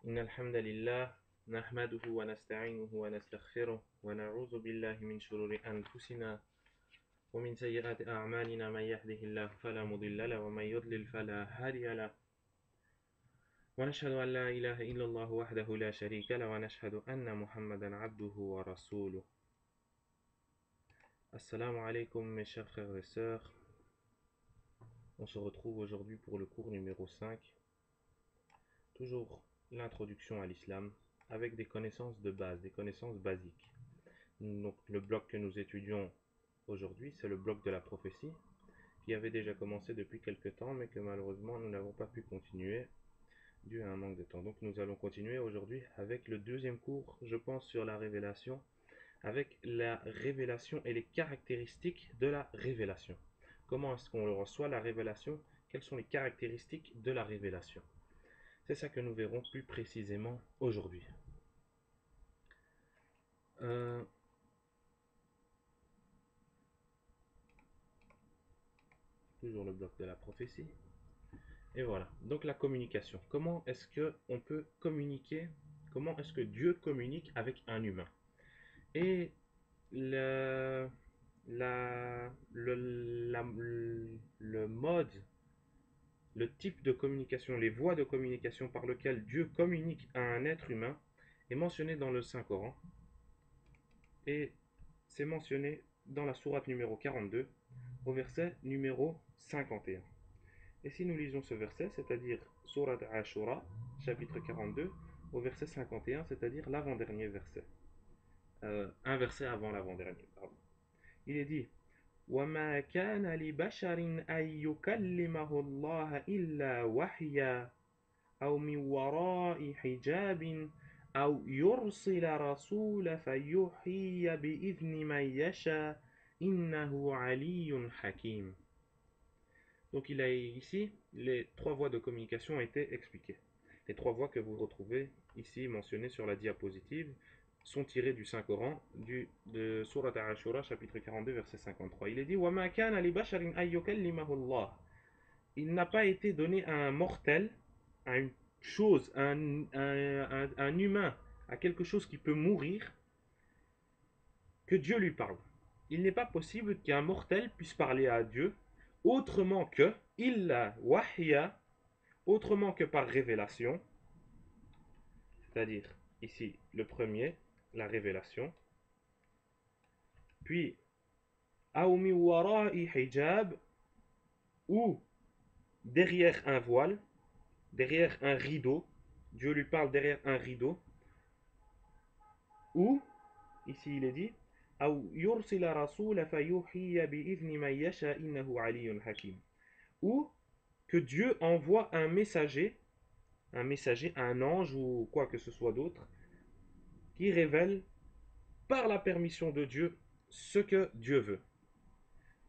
إن الحمد لله نحمده ونستعينه ونستغفره ونعوذ بالله من شرور أنفسنا ومن سيئات أعمالنا من يهده الله فلا مضل له ومن يضلل فلا هادي له ونشهد أن لا إله إلا الله وحده لا شريك له ونشهد أن محمدا عبده ورسوله. Assalamu alaikum mes chers frères et sœurs. On se retrouve aujourd'hui pour le cours numéro 5. Toujours l'introduction à l'islam avec des connaissances de base, des connaissances basiques. Donc le bloc que nous étudions aujourd'hui, c'est le bloc de la prophétie qui avait déjà commencé depuis quelques temps mais que malheureusement nous n'avons pas pu continuer dû à un manque de temps. Donc nous allons continuer aujourd'hui avec le deuxième cours, je pense, sur la révélation, avec la révélation et les caractéristiques de la révélation. Comment est-ce qu'on reçoit la révélation? Quelles sont les caractéristiques de la révélation? C'est ça que nous verrons plus précisément aujourd'hui. Toujours le bloc de la prophétie. Et voilà. Donc la communication. Comment est-ce qu'on peut communiquer? Comment est-ce que Dieu communique avec un humain? Et le mode, le type de communication, les voies de communication par lesquelles Dieu communique à un être humain est mentionné dans le Saint-Coran. Et c'est mentionné dans la sourate numéro 42 au verset numéro 51. Et si nous lisons ce verset, c'est-à-dire sourate Ashura, chapitre 42, au verset 51, c'est-à-dire l'avant-dernier verset. Un verset avant l'avant-dernier, pardon. Il est dit وَمَا كَانَ لِبَشَرٍ أَن يُكَلِّمَهُ اللَّهَ إِلَّا وَحْيًا أَوْ مِنْ وَرَاءِ حِجَابٍ أَوْ يُرْسِلَ رَسُولًا فَيُوحِيَ بِإِذْنِ مَن يَشَاءُ إِنَّهُ عَلِيٌّ حَكِيمٌ. Donc il a ici, les trois voies de communication ont été expliquées. Les trois voies que vous retrouvez ici mentionnées sur la diapositive sont tirées du Saint-Coran, de Surat Ashura, chapitre 42, verset 53. Il est dit وَمَا كَانَ لِبَشَرٍ أَن يُكَلِّمَهُ اللَّهُ. Il n'a pas été donné à un mortel, à une chose, un humain, à quelque chose qui peut mourir, que Dieu lui parle. Il n'est pas possible qu'un mortel puisse parler à Dieu autrement que illa wahya, autrement que par révélation, c'est-à-dire ici le premier, la révélation, puis aoumi wara'i hijab, ou derrière un voile, derrière un rideau, Dieu lui parle derrière un rideau, ou ici il est dit ou que Dieu envoie un messager, un ange ou quoi que ce soit d'autre, qui révèle par la permission de Dieu ce que Dieu veut.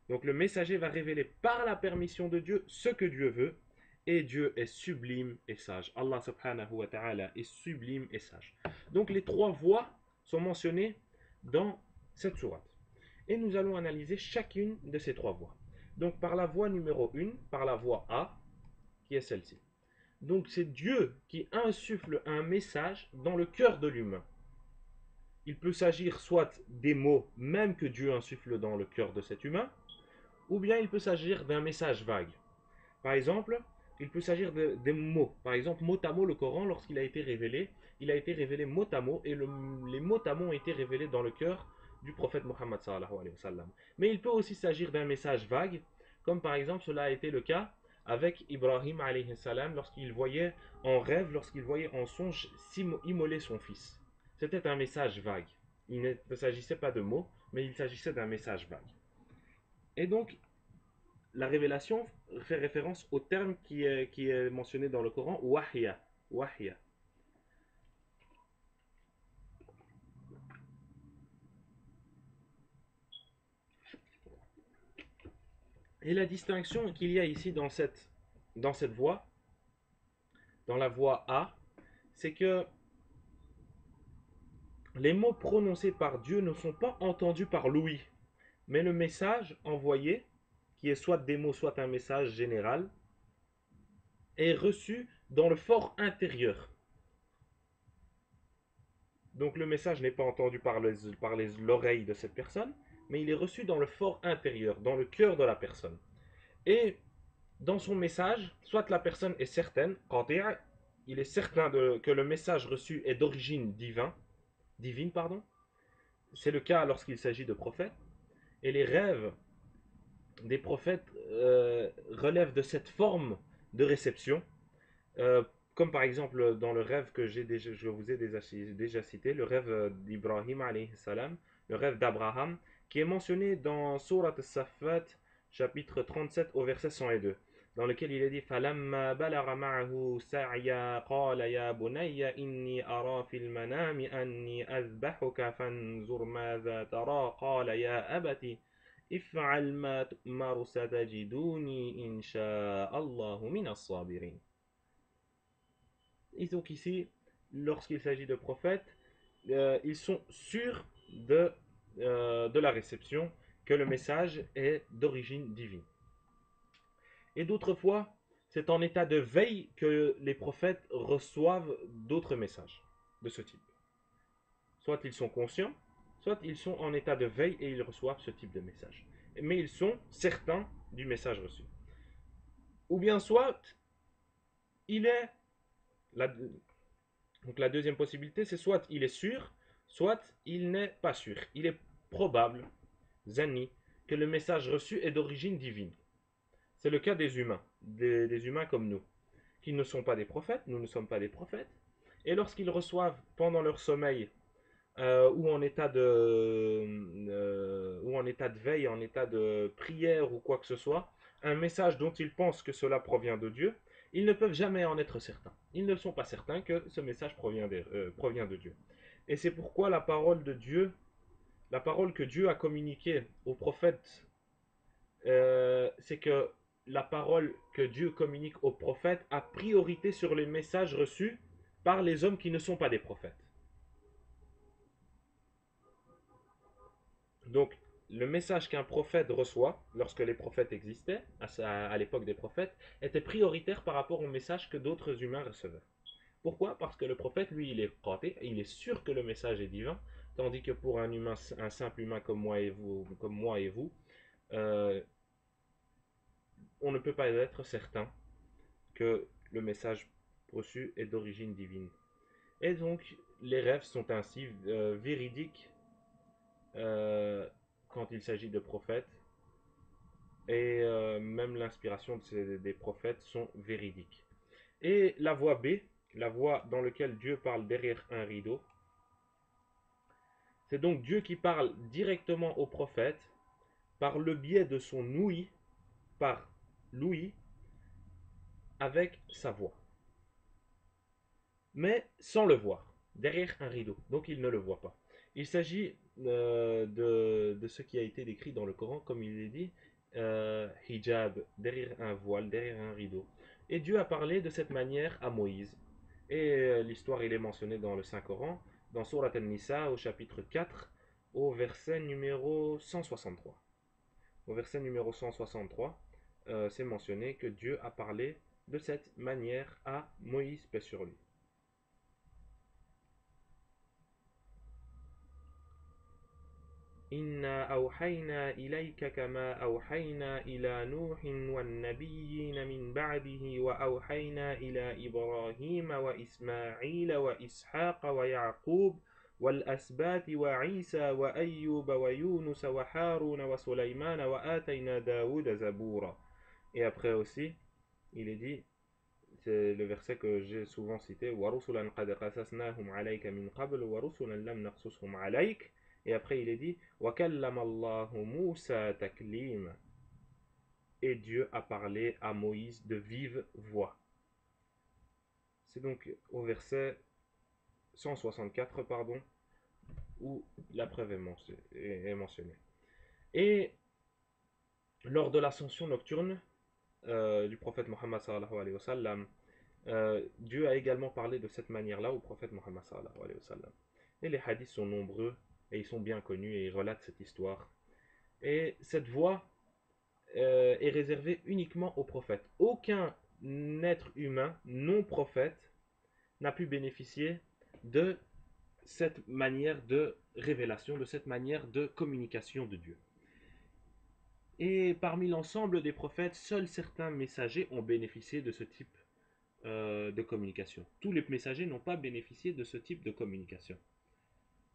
Donc le messager va révéler par la permission de Dieu ce que Dieu veut, et Dieu est sublime et sage. Allah subhanahu wa ta'ala est sublime et sage. Donc les trois voies sont mentionnées dans cette sourate. Et nous allons analyser chacune de ces trois voies. Donc par la voie numéro 1, par la voie A, qui est celle-ci. Donc c'est Dieu qui insuffle un message dans le cœur de l'humain. Il peut s'agir soit des mots même que Dieu insuffle dans le cœur de cet humain, ou bien il peut s'agir d'un message vague. Par exemple, il peut s'agir des mots. Par exemple, mot à mot, le Coran, lorsqu'il a été révélé, il a été révélé mot à mot, et les mots à mot ont été révélés dans le cœur du prophète Mohammed sallallahu alayhi wa sallam. Mais il peut aussi s'agir d'un message vague, comme par exemple cela a été le cas avec Ibrahim alayhi salam lorsqu'il voyait en rêve, lorsqu'il voyait en songe immoler son fils. C'était un message vague. Il ne s'agissait pas de mots, mais il s'agissait d'un message vague. Et donc, la révélation fait référence au terme qui est mentionné dans le Coran, wahya. Wahya. Et la distinction qu'il y a ici dans cette voie, dans la voie A, c'est que les mots prononcés par Dieu ne sont pas entendus par l'ouïe, mais le message envoyé, qui est soit des mots, soit un message général, est reçu dans le fort intérieur. Donc le message n'est pas entendu par l'oreille de cette personne, mais il est reçu dans le fort intérieur, dans le cœur de la personne. Et dans son message, soit la personne est certaine, il est certain que le message reçu est d'origine divine, pardon. C'est le cas lorsqu'il s'agit de prophètes. Et les rêves des prophètes relèvent de cette forme de réception, euh, comme par exemple dans le rêve que je vous ai déjà cité, le rêve d'Ibrahim alayhi salam, le rêve d'Abraham, qui est mentionné dans Surat al-Saffat, chapitre 37 au verset 102, dans lequel il est dit فَلَمَّا بَلَغَ مَعَهُ سَعْيًا قَالَ يَا بُنَيَّ إِنِّي أَرَى فِي الْمَنَامِ أَنِّي أَذْبَحُكَ فَانظُرْ مَاذَا تَرَى قَالَ يَا أَبَتِ افعل ما تؤمر ستجدوني إن شاء الله من الصابرين. Et donc ici, lorsqu'il s'agit de prophètes, ils sont sûrs de la réception, que le message est d'origine divine. Et d'autres fois, c'est en état de veille que les prophètes reçoivent d'autres messages de ce type. Soit ils sont conscients, soit ils sont en état de veille et ils reçoivent ce type de message. Mais ils sont certains du message reçu. Ou bien soit, il est... La, donc la deuxième possibilité, c'est soit il est sûr, soit il n'est pas sûr. Il est probable, zanni, que le message reçu est d'origine divine. C'est le cas des humains, des humains comme nous, qui ne sont pas des prophètes, nous ne sommes pas des prophètes. Et lorsqu'ils reçoivent pendant leur sommeil ou en état de veille, en état de prière ou quoi que ce soit, un message dont ils pensent que cela provient de Dieu, ils ne peuvent jamais en être certains. Ils ne sont pas certains que ce message provient de Dieu. Et c'est pourquoi la parole de Dieu, la parole que Dieu a communiquée aux prophètes, c'est que la parole que Dieu communique aux prophètes a priorité sur les messages reçus par les hommes qui ne sont pas des prophètes. Donc, le message qu'un prophète reçoit, lorsque les prophètes existaient, à l'époque des prophètes, était prioritaire par rapport au message que d'autres humains recevaient. Pourquoi? Parce que le prophète, lui, il est sûr que le message est divin, tandis que pour un humain, un simple humain comme moi et vous, euh, on ne peut pas être certain que le message reçu est d'origine divine. Et donc, les rêves sont ainsi véridiques euh, quand il s'agit de prophètes, et même l'inspiration des prophètes sont véridiques. Et la voie B, la voie dans laquelle Dieu parle derrière un rideau, c'est donc Dieu qui parle directement aux prophètes par le biais de son ouïe, par l'ouïe, avec sa voix. Mais sans le voir, derrière un rideau. Donc il ne le voit pas. Il s'agit de ce qui a été décrit dans le Coran, comme il est dit, hijab, derrière un voile, derrière un rideau. Et Dieu a parlé de cette manière à Moïse. Et l'histoire, il est mentionné dans le Saint-Coran, dans Surat An-Nisa, au chapitre 4, au verset numéro 163. Au verset numéro 163, c'est mentionné que Dieu a parlé de cette manière à Moïse, paix sur lui. إنا أوحينا إليك كما أوحينا إلى نوح والنبيين من بعده وأوحينا إلى إبراهيم وإسماعيل وإسحاق ويعقوب والأسباط وعيسى وأيوب ويونس وحارون وسليمان وآتينا داود زبورا. Et après aussi, il est dit, c'est le verset que j'ai souvent cité, وَرُسُلًا قَدْ قَصَصْنَاهُمْ عَلَيْكَ مِنْ قَبْلُ وَرُسُلًا لَمْ نَقْصُصْهُمْ عَلَيْكَ. Et après, il est dit وَكَلَّمَ اللَّهُ مُوسَى تَكْلِيمًا. Et Dieu a parlé à Moïse de vive voix. C'est donc au verset 164, pardon, où la preuve est mentionnée. Et lors de l'ascension nocturne du prophète Mohammed sallallahu alayhi wa sallam, Dieu a également parlé de cette manière-là au prophète Mohammed sallallahu alayhi wa sallam. Et les hadiths sont nombreux et ils sont bien connus et ils relatent cette histoire. Et cette voie est réservée uniquement aux prophètes. Aucun être humain non prophète n'a pu bénéficier de cette manière de révélation, de cette manière de communication de Dieu. Et parmi l'ensemble des prophètes, seuls certains messagers ont bénéficié de ce type de communication. Tous les messagers n'ont pas bénéficié de ce type de communication.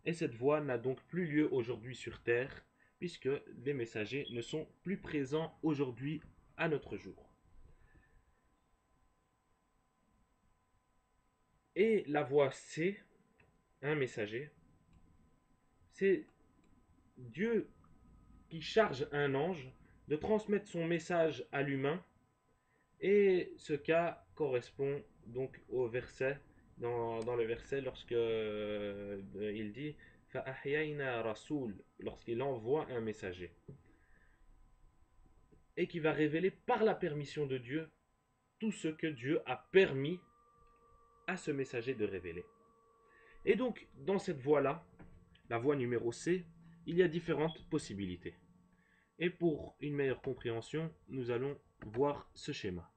Et cette voie n'a donc plus lieu aujourd'hui sur terre, puisque les messagers ne sont plus présents aujourd'hui à notre jour. Et la voie C, un messager, c'est Dieu qui charge un ange de transmettre son message à l'humain, et ce cas correspond donc au verset, dans le verset lorsque il dit فَأَحْيَيْنَا رَسُولٌ, lorsqu'il envoie un messager, et qui va révéler par la permission de Dieu tout ce que Dieu a permis à ce messager de révéler. Et donc, dans cette voie-là, la voie numéro C, il y a différentes possibilités. Et pour une meilleure compréhension, nous allons voir ce schéma.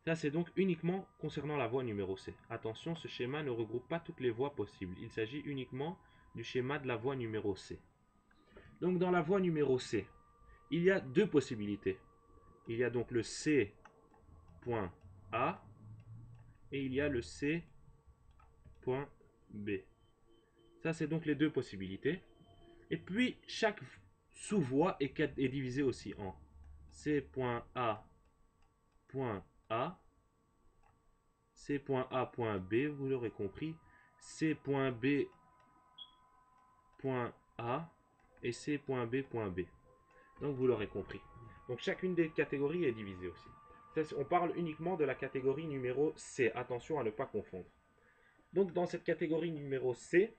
Ça, c'est donc uniquement concernant la voie numéro C. Attention, ce schéma ne regroupe pas toutes les voies possibles. Il s'agit uniquement du schéma de la voie numéro C. Donc, dans la voie numéro C, il y a deux possibilités. Il y a donc le C.A et il y a le C.B. Ça, c'est donc les deux possibilités. Et puis, chaque sous-voie est divisée aussi en C.A.A, C.A.B, vous l'aurez compris, C.B.A et C.B.B. Donc, vous l'aurez compris. Donc, chacune des catégories est divisée aussi. On parle uniquement de la catégorie numéro C. Attention à ne pas confondre. Donc, dans cette catégorie numéro C,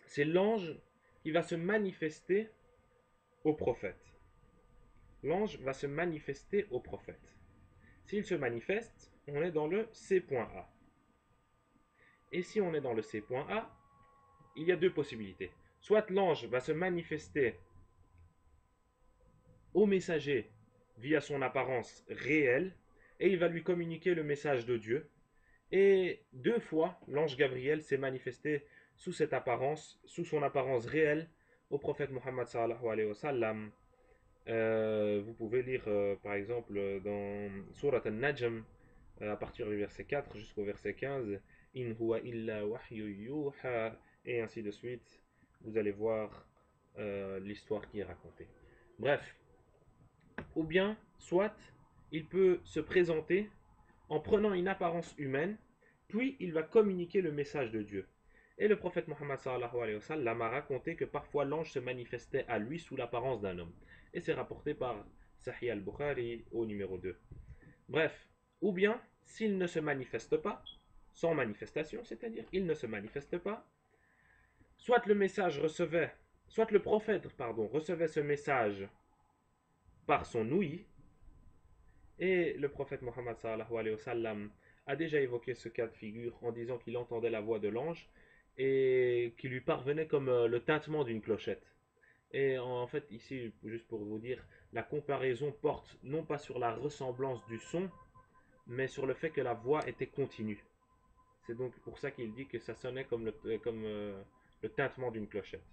c'est l'ange qui va se manifester au prophète. L'ange va se manifester au prophète. S'il se manifeste, on est dans le C.A. Et si on est dans le C.A, il y a deux possibilités. Soit l'ange va se manifester au messager via son apparence réelle, et il va lui communiquer le message de Dieu. Et deux fois, l'ange Gabriel s'est manifesté sous cette apparence, sous son apparence réelle, au prophète Mohammed sallallahu alayhi wa sallam. Vous pouvez lire par exemple dans Surat al-Najm, à partir du verset 4 jusqu'au verset 15, In huwa illa wahyu yuha, et ainsi de suite. Vous allez voir l'histoire qui est racontée. Bref, ou bien, soit il peut se présenter en prenant une apparence humaine, puis il va communiquer le message de Dieu. Et le prophète Mohammed sallallahu alayhi wa sallam a raconté que parfois l'ange se manifestait à lui sous l'apparence d'un homme. Et c'est rapporté par Sahih al-Bukhari au numéro 2. Bref, ou bien, s'il ne se manifeste pas, sans manifestation, c'est-à-dire il ne se manifeste pas, soit le message recevait, soit le prophète, recevait ce message par son ouïe, et le prophète Mohammed sallallahu alayhi wa sallam a déjà évoqué ce cas de figure en disant qu'il entendait la voix de l'ange et qui lui parvenait comme le tintement d'une clochette. Et en fait, ici, juste pour vous dire, la comparaison porte non pas sur la ressemblance du son, mais sur le fait que la voix était continue. C'est donc pour ça qu'il dit que ça sonnait comme le tintement d'une clochette.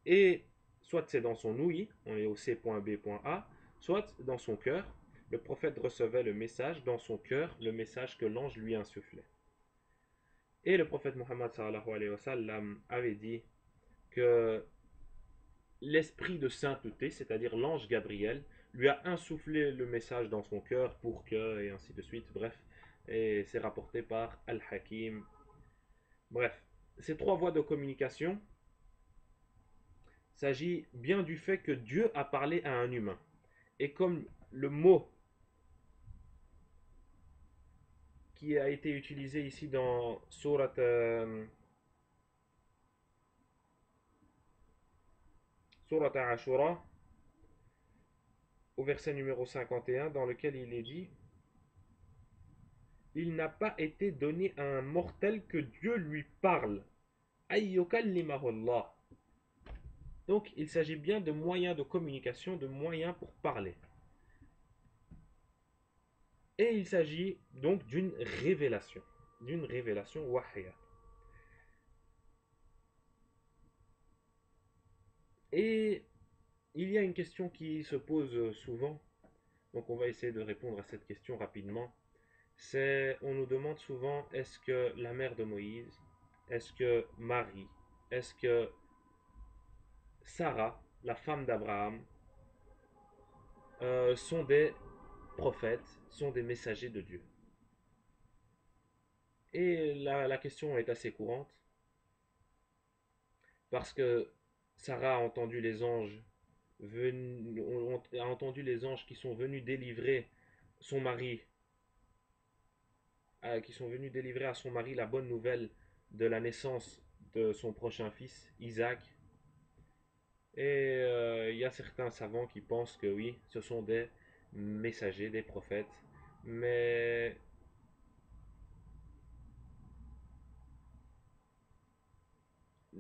Et soit c'est dans son ouïe, on est au C.B.A, soit dans son cœur, le prophète recevait le message dans son cœur, le message que l'ange lui insufflait. Et le prophète Mohammed sallallahu alayhi wa sallam avait dit que l'esprit de sainteté, c'est-à-dire l'ange Gabriel, lui a insufflé le message dans son cœur pour que, et ainsi de suite, bref, et c'est rapporté par Al-Hakim. Bref, ces trois voies de communication s'agit bien du fait que Dieu a parlé à un humain. Et comme le mot qui a été utilisé ici dans Surat Ashura, au verset numéro 51, dans lequel il est dit « Il n'a pas été donné à un mortel que Dieu lui parle. » Donc, il s'agit bien de moyens de communication, de moyens pour parler. Et il s'agit donc d'une révélation wahya. Et il y a une question qui se pose souvent, donc on va essayer de répondre à cette question rapidement. On nous demande souvent, est-ce que la mère de Moïse, est-ce que Marie, est-ce que Sarah, la femme d'Abraham, sont des prophètes, sont des messagers de Dieu? Et la question est assez courante, parce que Sarah a entendu les anges a entendu les anges qui sont venus délivrer son mari, qui sont venus délivrer à son mari la bonne nouvelle de la naissance de son prochain fils, Isaac. Et il y a certains savants qui pensent que oui, ce sont des messagers, des prophètes. Mais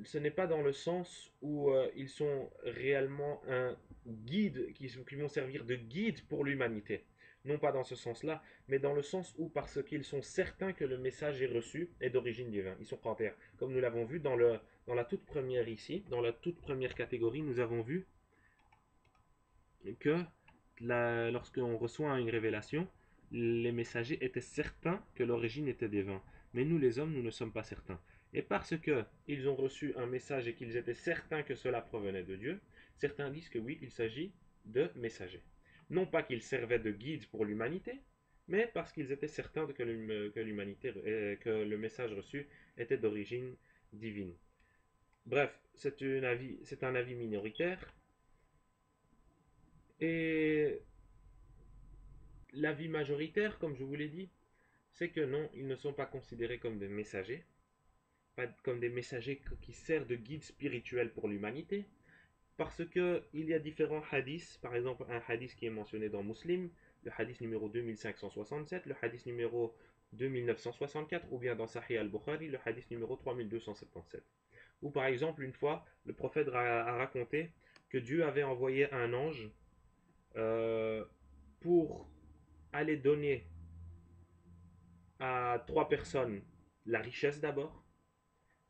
ce n'est pas dans le sens où ils sont réellement un guide, qui vont servir de guide pour l'humanité. Non pas dans ce sens-là, mais dans le sens où parce qu'ils sont certains que le message est reçu est d'origine divine. Ils sont terre. Comme nous l'avons vu dans la toute première ici, dans la toute première catégorie, nous avons vu que lorsqu'on reçoit une révélation, les messagers étaient certains que l'origine était divine. Mais nous les hommes, nous ne sommes pas certains. Et parce qu'ils ont reçu un message et qu'ils étaient certains que cela provenait de Dieu, certains disent que oui, il s'agit de messagers. Non pas qu'ils servaient de guide pour l'humanité, mais parce qu'ils étaient certains que l'humanité, que le message reçu était d'origine divine. Bref, c'est un avis minoritaire. Et l'avis majoritaire, comme je vous l'ai dit, c'est que non, ils ne sont pas considérés comme des messagers, pas comme des messagers qui servent de guide spirituel pour l'humanité, parce que il y a différents hadiths, par exemple un hadith qui est mentionné dans Muslim, le hadith numéro 2567, le hadith numéro 2964, ou bien dans Sahih al-Bukhari, le hadith numéro 3277. Ou par exemple, une fois, le prophète a raconté que Dieu avait envoyé un ange euh, pour aller donner à trois personnes la richesse d'abord.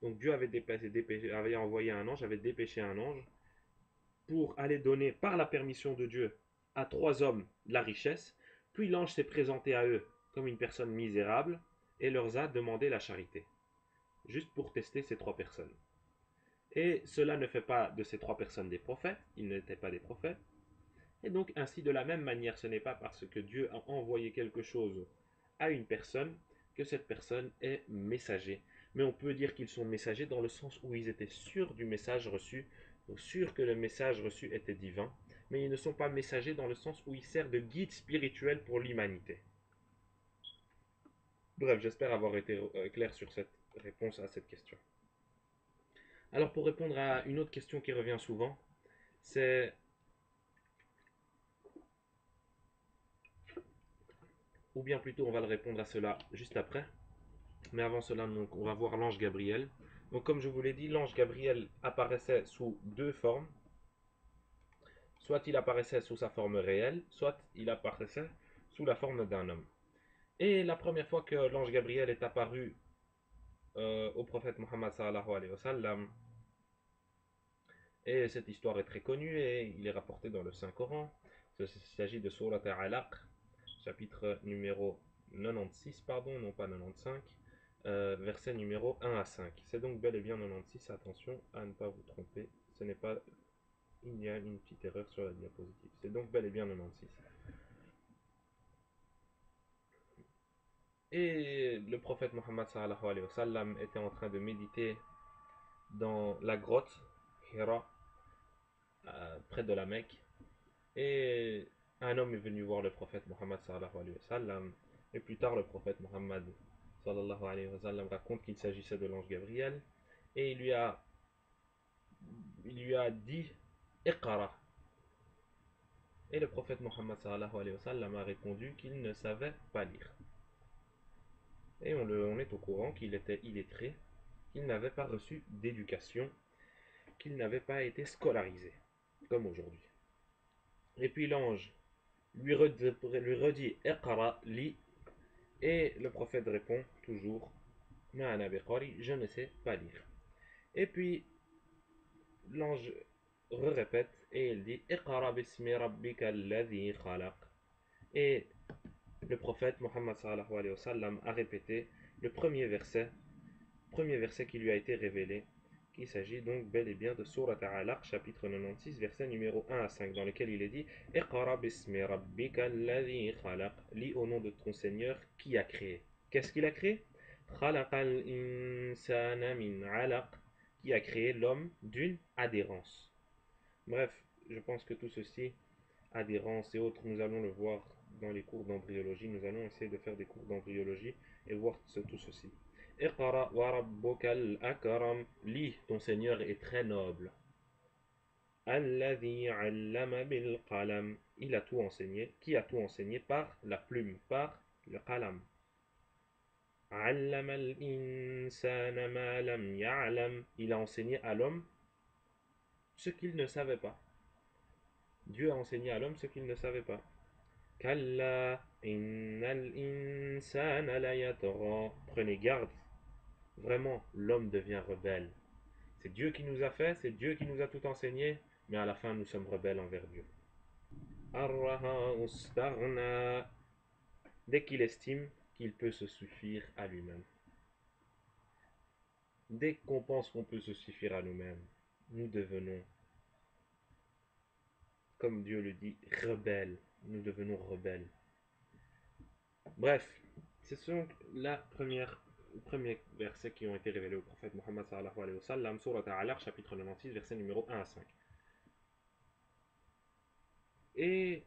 Donc Dieu avait envoyé un ange, avait dépêché un ange pour aller donner par la permission de Dieu à trois hommes la richesse. Puis l'ange s'est présenté à eux comme une personne misérable et leur a demandé la charité, juste pour tester ces trois personnes. Et cela ne fait pas de ces trois personnes des prophètes, ils n'étaient pas des prophètes. Et donc ainsi de la même manière, ce n'est pas parce que Dieu a envoyé quelque chose à une personne que cette personne est messager. Mais on peut dire qu'ils sont messagers dans le sens où ils étaient sûrs du message reçu, sûrs que le message reçu était divin, mais ils ne sont pas messagers dans le sens où ils servent de guide spirituel pour l'humanité. Bref, j'espère avoir été clair sur cette réponse à cette question. Alors pour répondre à une autre question qui revient souvent, c'est, ou bien plutôt on va le répondre à cela juste après, mais avant cela, donc, on va voir l'ange Gabriel. Donc, comme je vous l'ai dit, l'ange Gabriel apparaissait sous deux formes. Soit il apparaissait sous sa forme réelle, soit il apparaissait sous la forme d'un homme. Et la première fois que l'ange Gabriel est apparu au prophète Mohammed sallallahu alayhi wa sallam, et cette histoire est très connue et il est rapporté dans le Saint-Coran. Il s'agit de Surat Al-Alaq, chapitre numéro 96, pardon, non pas 95, verset numéro 1 à 5. C'est donc bel et bien 96, attention à ne pas vous tromper, ce n'est pas, il y a une petite erreur sur la diapositive, c'est donc bel et bien 96. Et le prophète Mohammed sallallahu alayhi wa sallam était en train de méditer dans la grotte Hira, près de la Mecque, et un homme est venu voir le prophète Mohammed sallallahu alayhi wa sallam, et plus tard le prophète Mohammed sallallahu alayhi wa sallam raconte qu'il s'agissait de l'ange Gabriel, et il lui a dit Iqara. Et le prophète Mohammed sallallahu alayhi wa sallam a répondu qu'il ne savait pas lire. Et on est au courant qu'il était illettré, qu'il n'avait pas reçu d'éducation, qu'il n'avait pas été scolarisé, comme aujourd'hui. Et puis l'ange lui redit Iqra li, et le prophète répond toujours je ne sais pas lire. Et puis l'ange répète et il dit Iqra bismi rabbika alladhi khalaq. Et le prophète Mohammed sallallahu alayhi wa sallam a répété le premier verset qui lui a été révélé. Il s'agit donc bel et bien de Surat Alaq, chapitre 96, verset numéro 1 à 5, dans lequel il est dit Iqra bismi rabbika alladhi khalaq. Lis au nom de ton Seigneur qui a créé. Qu'est-ce qu'il a créé Khalaqal insana min alaq, qui a créé l'homme d'une adhérence. Bref, je pense que tout ceci, adhérence et autres, nous allons le voir dans les cours d'embryologie. Nous allons essayer de faire des cours d'embryologie et voir tout ceci. Iqra wa rabbukal akram. Lis, ton Seigneur est très noble. Alladhi allama bil qalam. Il a tout enseigné. Qui a tout enseigné par la plume, par le qalam. Allama al insana ma lam ya'lam. Il a enseigné à l'homme ce qu'il ne savait pas. Dieu a enseigné à l'homme ce qu'il ne savait pas. Kalla innal insana la yatgha. Prenez garde, vraiment, l'homme devient rebelle. C'est Dieu qui nous a fait, c'est Dieu qui nous a tout enseigné, mais à la fin nous sommes rebelles envers Dieu. Arraha ustaghna. Dès qu'il estime qu'il peut se suffire à lui-même. Dès qu'on pense qu'on peut se suffire à nous-mêmes, nous devenons, comme Dieu le dit, rebelles. Nous devenons rebelles. Bref, ce sont les premiers versets qui ont été révélés au prophète Mohammed sallallahu alayhi wa sallam, Surat Al-Alaq, chapitre 96, verset numéro 1 à 5. Et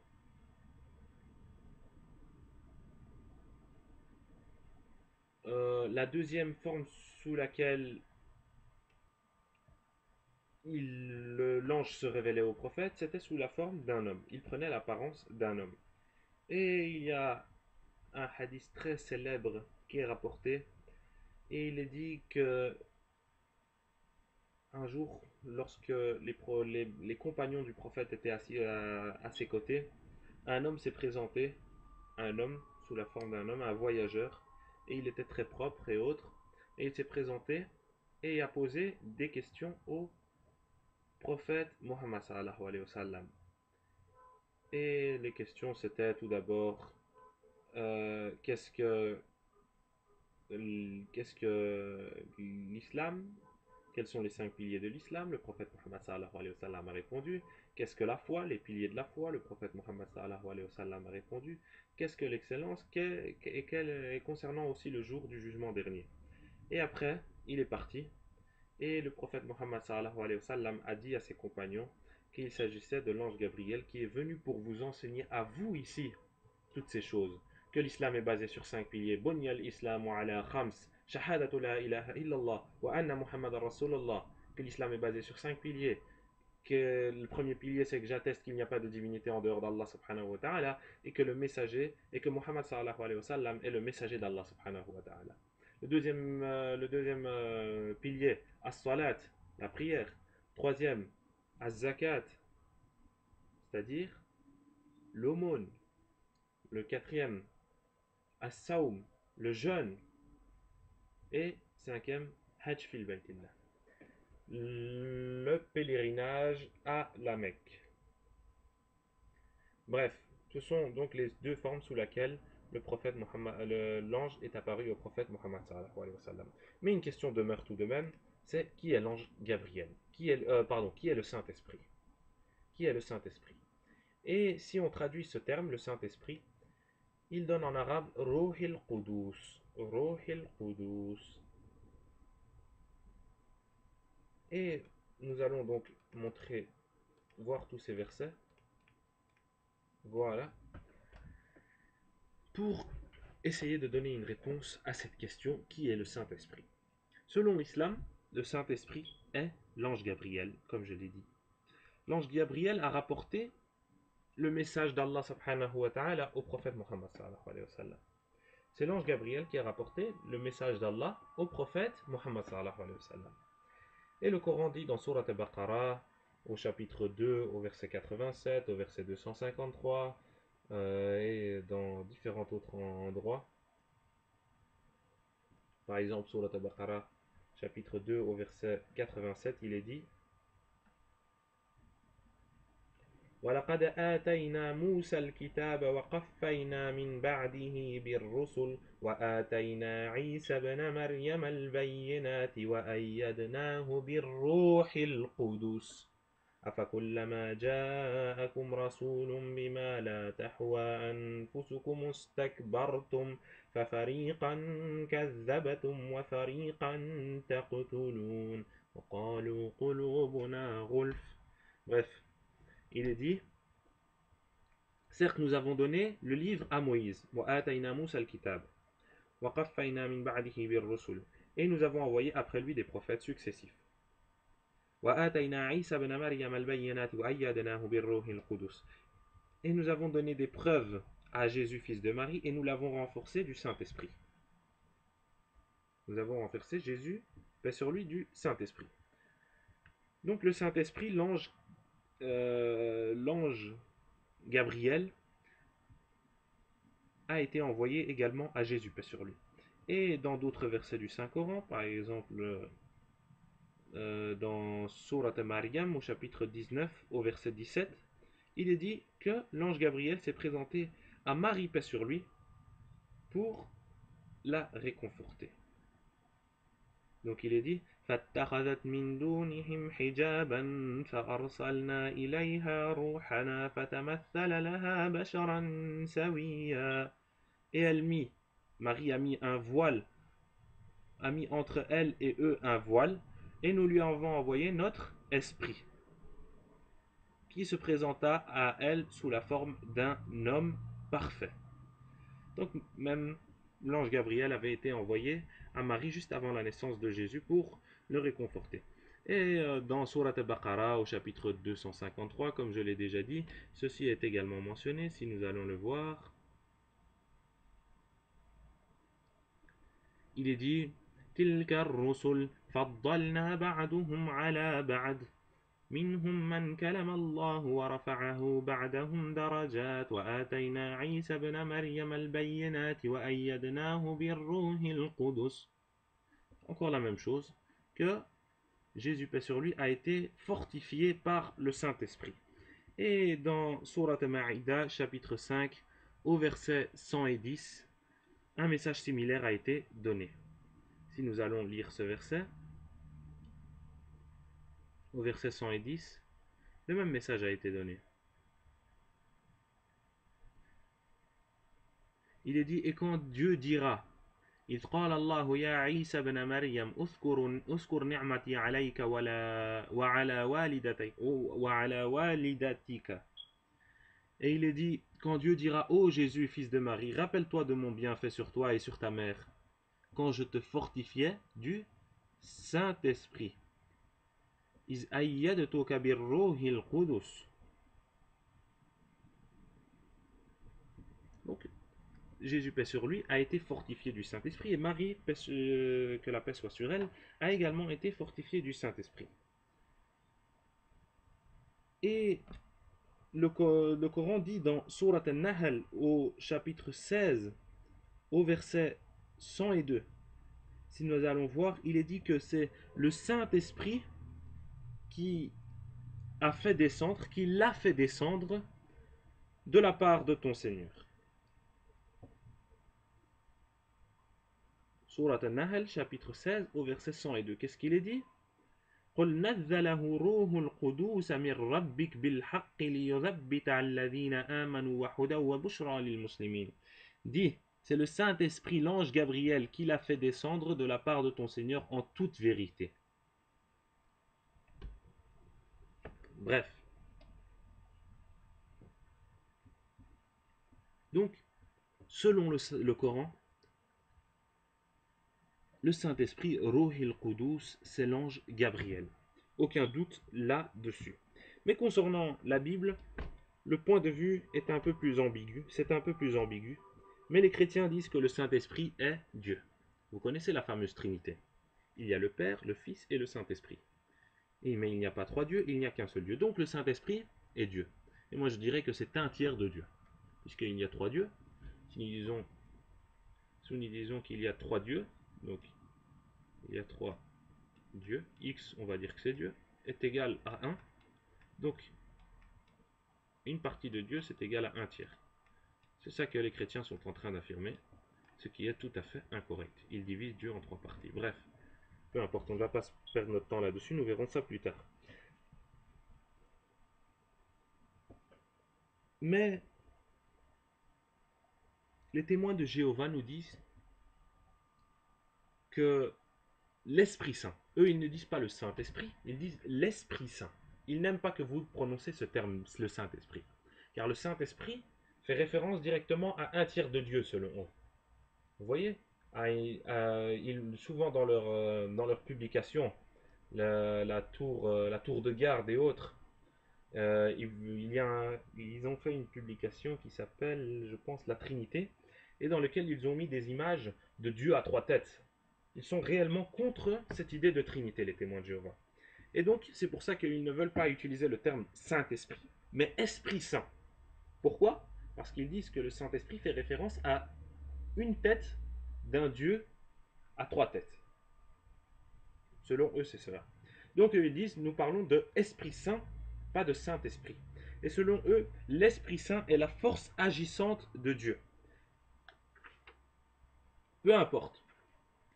la deuxième forme sous laquelle l'ange se révélait au prophète, c'était sous la forme d'un homme. Il prenait l'apparence d'un homme. Et il y a un hadith très célèbre qui est rapporté, et il est dit que un jour, lorsque les compagnons du prophète étaient assis à ses côtés, un homme s'est présenté, un homme sous la forme d'un homme, un voyageur, et il était très propre et autres, et il s'est présenté et a posé des questions au prophète Mohammed sallallahu alayhi wa sallam. Et les questions c'était tout d'abord qu'est-ce que l'islam? Quels sont les 5 piliers de l'islam? Le prophète Mohammed sallallahu alayhi wa sallam a répondu. Qu'est-ce que la foi? Les piliers de la foi? Le prophète Mohammed sallallahu alayhi wa sallam a répondu. Qu'est-ce que l'excellence? Et concernant aussi le jour du jugement dernier. Et après, il est parti. Et le prophète Mohammed sallallahu alayhi wa sallam a dit à ses compagnons qu'il s'agissait de l'ange Gabriel qui est venu pour vous enseigner à vous ici toutes ces choses. Que l'islam est basé sur 5 piliers. Bunya al-islamu ala khams. Shahadatu la ilaha illallah wa anna Muhammad Rasulullah. Que l'islam est basé sur 5 piliers. Que le premier pilier c'est que j'atteste qu'il n'y a pas de divinité en dehors d'Allah subhanahu wa ta'ala et que le messager et que Muhammad sallallahu alayhi wa sallam est le messager d'Allah subhanahu wa ta'ala. Le deuxième pilier, as-salat, la prière. Troisième, az-zakat, c'est-à-dire l'aumône. Le quatrième, as-sawm, le jeûne. Et cinquième, hajj fil baytillah, le pèlerinage à la Mecque. Bref, ce sont donc les deux formes sous lesquelles l'ange est apparu au prophète Mohammed sallallahu alayhi wa sallam. Mais une question demeure tout de même, c'est qui est l'ange Gabriel? Qui est le Saint-Esprit? Qui est le Saint-Esprit? Et si on traduit ce terme, le Saint-Esprit, il donne en arabe Ruhil Qudus. Ruhil Qudus. Et nous allons donc voir tous ces versets. Voilà. Pour essayer de donner une réponse à cette question, qui est le Saint-Esprit? Selon l'islam, le Saint-Esprit est l'ange Gabriel, comme je l'ai dit. L'ange Gabriel a rapporté le message d'Allah subhanahu wa ta'ala au prophète Muhammad sallallahu alayhi wa sallam. C'est l'ange Gabriel qui a rapporté le message d'Allah au prophète Muhammad sallallahu alayhi wa sallam. Et le Coran dit dans Surat Al-Baqarah, au chapitre 2, au verset 87, au verset 253, et dans différents autres endroits. Par exemple, Surat Al-Baqarah, chapitre 2, au verset 87, il est dit ولقد آتينا موسى الكتاب وقفينا من بعده بالرسل وآتينا عيسى بن مريم البينات وأيدناه بالروح القدس أفكلما جاءكم رسول بما لا تحوى أنفسكم استكبرتم ففريقا كذبتم وفريقا تقتلون وقالوا قلوبنا غلف. Bref, il est dit, certes nous avons donné le livre à Moïse, وآتينا موسى الكتاب وقفينا من بعده بالرسل, et nous avons envoyé après lui des prophètes successifs. وآتينا عيسى بن مريم البينات وأيدناه بالروح القدس. Et nous avons donné des preuves à Jésus, fils de Marie, et nous l'avons renforcé du Saint-Esprit. Nous avons renforcé Jésus, paix sur lui, du Saint-Esprit. Donc le Saint-Esprit, l'ange Gabriel, a été envoyé également à Jésus, paix sur lui. Et dans d'autres versets du Saint-Coran, par exemple dans Surat Maryam au chapitre 19 au verset 17, il est dit que l'ange Gabriel s'est présenté à Marie, paix sur lui, pour la réconforter. Donc il est dit فَاتَّخَذَتْ مِن دُونِهِمْ حِجَابًا فَأَرْسَلْنَا إِلَيْهَا رُوحَنَا فَتَمَثَّلَ لَهَا بَشَرًا سَوِيًّا. Et Marie a mis un voile, a mis entre elle et eux un voile, et nous lui avons envoyé notre esprit, qui se présenta à elle sous la forme d'un homme parfait. Donc même l'ange Gabriel avait été envoyé à Marie juste avant la naissance de Jésus pour le réconforter. Et dans Surat al-Baqarah au chapitre 253, comme je l'ai déjà dit, ceci est également mentionné, si nous allons le voir. Il est dit تلك الرسل فضلنا بعضهم على بعض منهم من كلم الله ورفعه بعدهم درجات وآتينا عيسى بن مريم البينات وأيدناه بالروح القدس. Encore la même chose, que Jésus, paix sur lui, a été fortifié par le Saint-Esprit. Et dans Surat Maïda, chapitre 5, au verset 110, un message similaire a été donné. Si nous allons lire ce verset, au verset 110, le même message a été donné. Il est dit, et quand Dieu dira, إذ قال الله يا عيسى بن مريم اذكر نعمتي عليك وعلى والدتك. Et il est dit, quand Dieu dira, ô Jésus, fils de Marie, rappelle-toi de mon bienfait sur toi et sur ta mère, quand je te fortifiais du Saint-Esprit. إذ أيدتك بالروح القدس. Donc, Jésus, paix sur lui, a été fortifié du Saint-Esprit, et Marie, que la paix soit sur elle, a également été fortifiée du Saint-Esprit. Et le Coran dit dans Surat An-Nahl au chapitre 16 au verset 102, si nous allons voir, il est dit que c'est le Saint-Esprit qui a fait descendre, qui l'a fait descendre de la part de ton Seigneur. Surat An-Nahl chapitre 16 au verset 102, qu'est-ce qu'il est dit? قل نزله روح القدوس من ربك بالحق ليثبت الذين آمنوا وهدى وبشرى للمسلمين. Dit, c'est le Saint-Esprit, l'ange Gabriel, qui l'a fait descendre de la part de ton Seigneur en toute vérité. Bref. Donc, selon le Coran, le Saint-Esprit, Ruhil Qudus, c'est l'ange Gabriel. Aucun doute là-dessus. Mais concernant la Bible, le point de vue est un peu plus ambigu. C'est un peu plus ambigu. Mais les chrétiens disent que le Saint-Esprit est Dieu. Vous connaissez la fameuse Trinité. Il y a le Père, le Fils et le Saint-Esprit. Mais il n'y a pas trois dieux, il n'y a qu'un seul Dieu. Donc le Saint-Esprit est Dieu. Et moi je dirais que c'est un tiers de Dieu. Puisqu'il y a trois dieux. Si nous disons qu'il y a trois dieux, donc il y a trois dieux, X, on va dire que c'est Dieu, est égal à 1. Donc une partie de Dieu, c'est égal à un tiers. C'est ça que les chrétiens sont en train d'affirmer, ce qui est tout à fait incorrect. Ils divisent Dieu en trois parties. Bref, peu importe, on ne va pas perdre notre temps là-dessus, nous verrons ça plus tard. Mais les témoins de Jéhovah nous disent que l'Esprit Saint, eux ils ne disent pas le Saint-Esprit, ils disent l'Esprit Saint. Ils n'aiment pas que vous prononcez ce terme, le Saint-Esprit. Car le Saint-Esprit fait référence directement à un tiers de Dieu selon eux. Vous voyez, souvent dans leur publication, la tour de garde et autres, ils ont fait une publication qui s'appelle, je pense, La Trinité, et dans lequel ils ont mis des images de Dieu à trois têtes. Ils sont réellement contre cette idée de Trinité, les témoins de Jéhovah. Et donc, c'est pour ça qu'ils ne veulent pas utiliser le terme Saint-Esprit, mais Esprit Saint. Pourquoi? Parce qu'ils disent que le Saint-Esprit fait référence à une tête d'un Dieu à trois têtes. Selon eux, c'est cela. Donc, ils disent, nous parlons de Esprit Saint, pas de Saint-Esprit. Et selon eux, l'Esprit Saint est la force agissante de Dieu. Peu importe.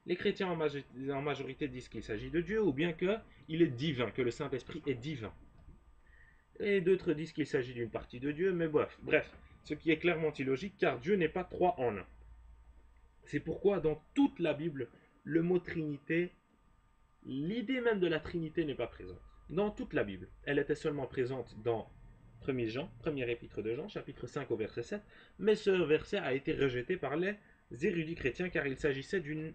Les chrétiens en majorité disent qu'il s'agit de Dieu, ou bien qu'il est divin, que le Saint-Esprit est divin. Et d'autres disent qu'il s'agit d'une partie de Dieu, mais bref, ce qui est clairement illogique, car Dieu n'est pas trois en un. C'est pourquoi dans toute la Bible, le mot Trinité, l'idée même de la Trinité n'est pas présente. Dans toute la Bible, elle était seulement présente dans 1er Jean, premier épître de Jean, chapitre 5 au verset 7, mais ce verset a été rejeté par les érudits chrétiens car il s'agissait d'une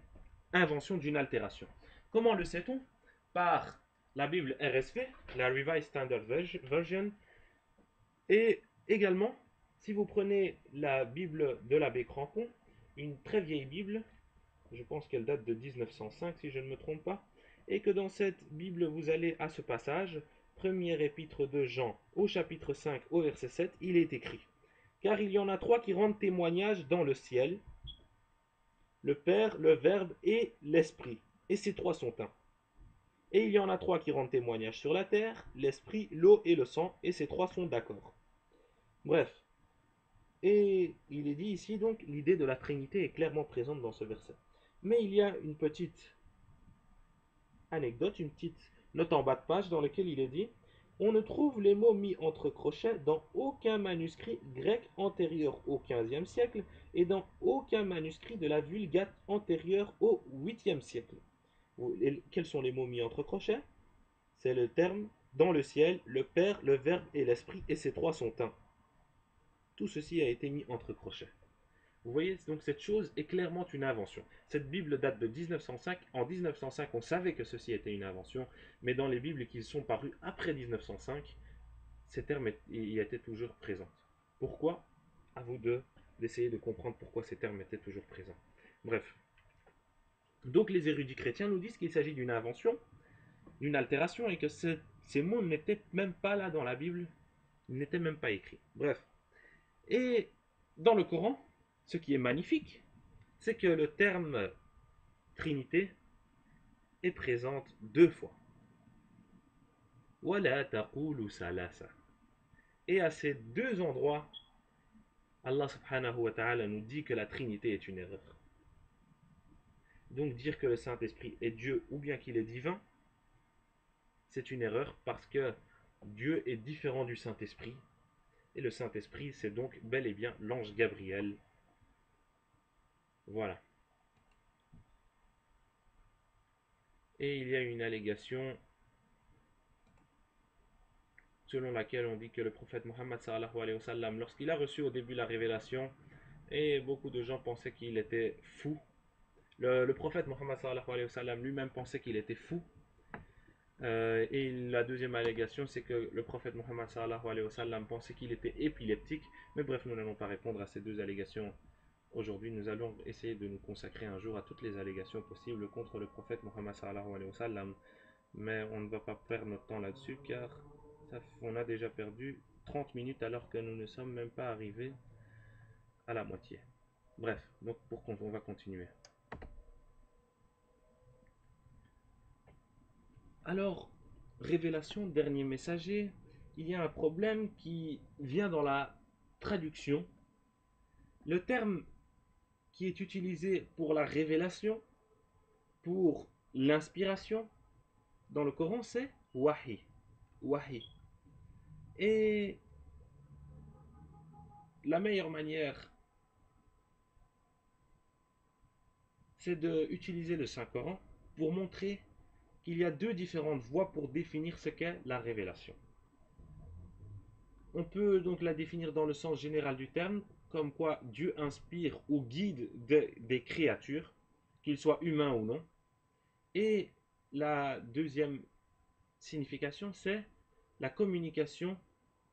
invention, d'une altération. Comment le sait-on? Par la Bible RSV, la Revised Standard Version, et également, si vous prenez la Bible de l'abbé Crampon, une très vieille Bible, je pense qu'elle date de 1905 si je ne me trompe pas, et que dans cette Bible vous allez à ce passage, premier épître de Jean au chapitre 5 au verset 7, il est écrit: car il y en a trois qui rendent témoignage dans le ciel, le Père, le Verbe et l'Esprit, et ces trois sont un. Et il y en a trois qui rendent témoignage sur la terre, l'Esprit, l'eau et le sang, et ces trois sont d'accord. Bref, et il est dit ici donc, l'idée de la Trinité est clairement présente dans ce verset. Mais il y a une petite anecdote, une petite note en bas de page dans laquelle il est dit: on ne trouve les mots mis entre crochets dans aucun manuscrit grec antérieur au XVe siècle et dans aucun manuscrit de la Vulgate antérieur au 8e siècle. Et quels sont les mots mis entre crochets? C'est le terme dans le ciel, le Père, le Verbe et l'Esprit, et ces trois sont un. Tout ceci a été mis entre crochets. Vous voyez, donc cette chose est clairement une invention. Cette Bible date de 1905. En 1905, on savait que ceci était une invention, mais dans les Bibles qui sont parues après 1905, ces termes y étaient toujours présents. Pourquoi? À vous d'essayer de comprendre pourquoi ces termes étaient toujours présents. Bref. Donc les érudits chrétiens nous disent qu'il s'agit d'une invention, d'une altération, et que ces mots n'étaient même pas là dans la Bible, ils n'étaient même pas écrits. Bref. Et dans le Coran, ce qui est magnifique, c'est que le terme Trinité est présent deux fois. Wala taqulu salasa. Et à ces deux endroits, Allah subhanahu wa ta'ala nous dit que la Trinité est une erreur. Donc dire que le Saint-Esprit est Dieu ou bien qu'il est divin, c'est une erreur parce que Dieu est différent du Saint-Esprit. Et le Saint-Esprit, c'est donc bel et bien l'ange Gabriel. Voilà. Et il y a une allégation selon laquelle on dit que le prophète Mohammed sallallahu alayhi wa sallam, lorsqu'il a reçu au début la révélation, et beaucoup de gens pensaient qu'il était fou, le prophète Mohammed sallallahu alayhi wa sallam lui-même pensait qu'il était fou. Et la deuxième allégation, c'est que le prophète Mohammed sallallahu alayhi wa sallam pensait qu'il était épileptique. Mais bref, nous n'allons pas répondre à ces deux allégations aujourd'hui. Nous allons essayer de nous consacrer un jour à toutes les allégations possibles contre le prophète Mohammed sallallahu alayhi wa sallam. Mais on ne va pas perdre notre temps là-dessus car on a déjà perdu 30 minutes alors que nous ne sommes même pas arrivés à la moitié. Bref, donc on va continuer. Alors, révélation, dernier messager, il y a un problème qui vient dans la traduction. Le terme qui est utilisé pour la révélation, pour l'inspiration dans le Coran, c'est wahi. Wahi. Et la meilleure manière, c'est d'utiliser le Saint-Coran pour montrer qu'il y a deux différentes voies pour définir ce qu'est la révélation. On peut donc la définir dans le sens général du terme, comme quoi Dieu inspire ou guide des créatures, qu'ils soient humains ou non. Et la deuxième signification, c'est la communication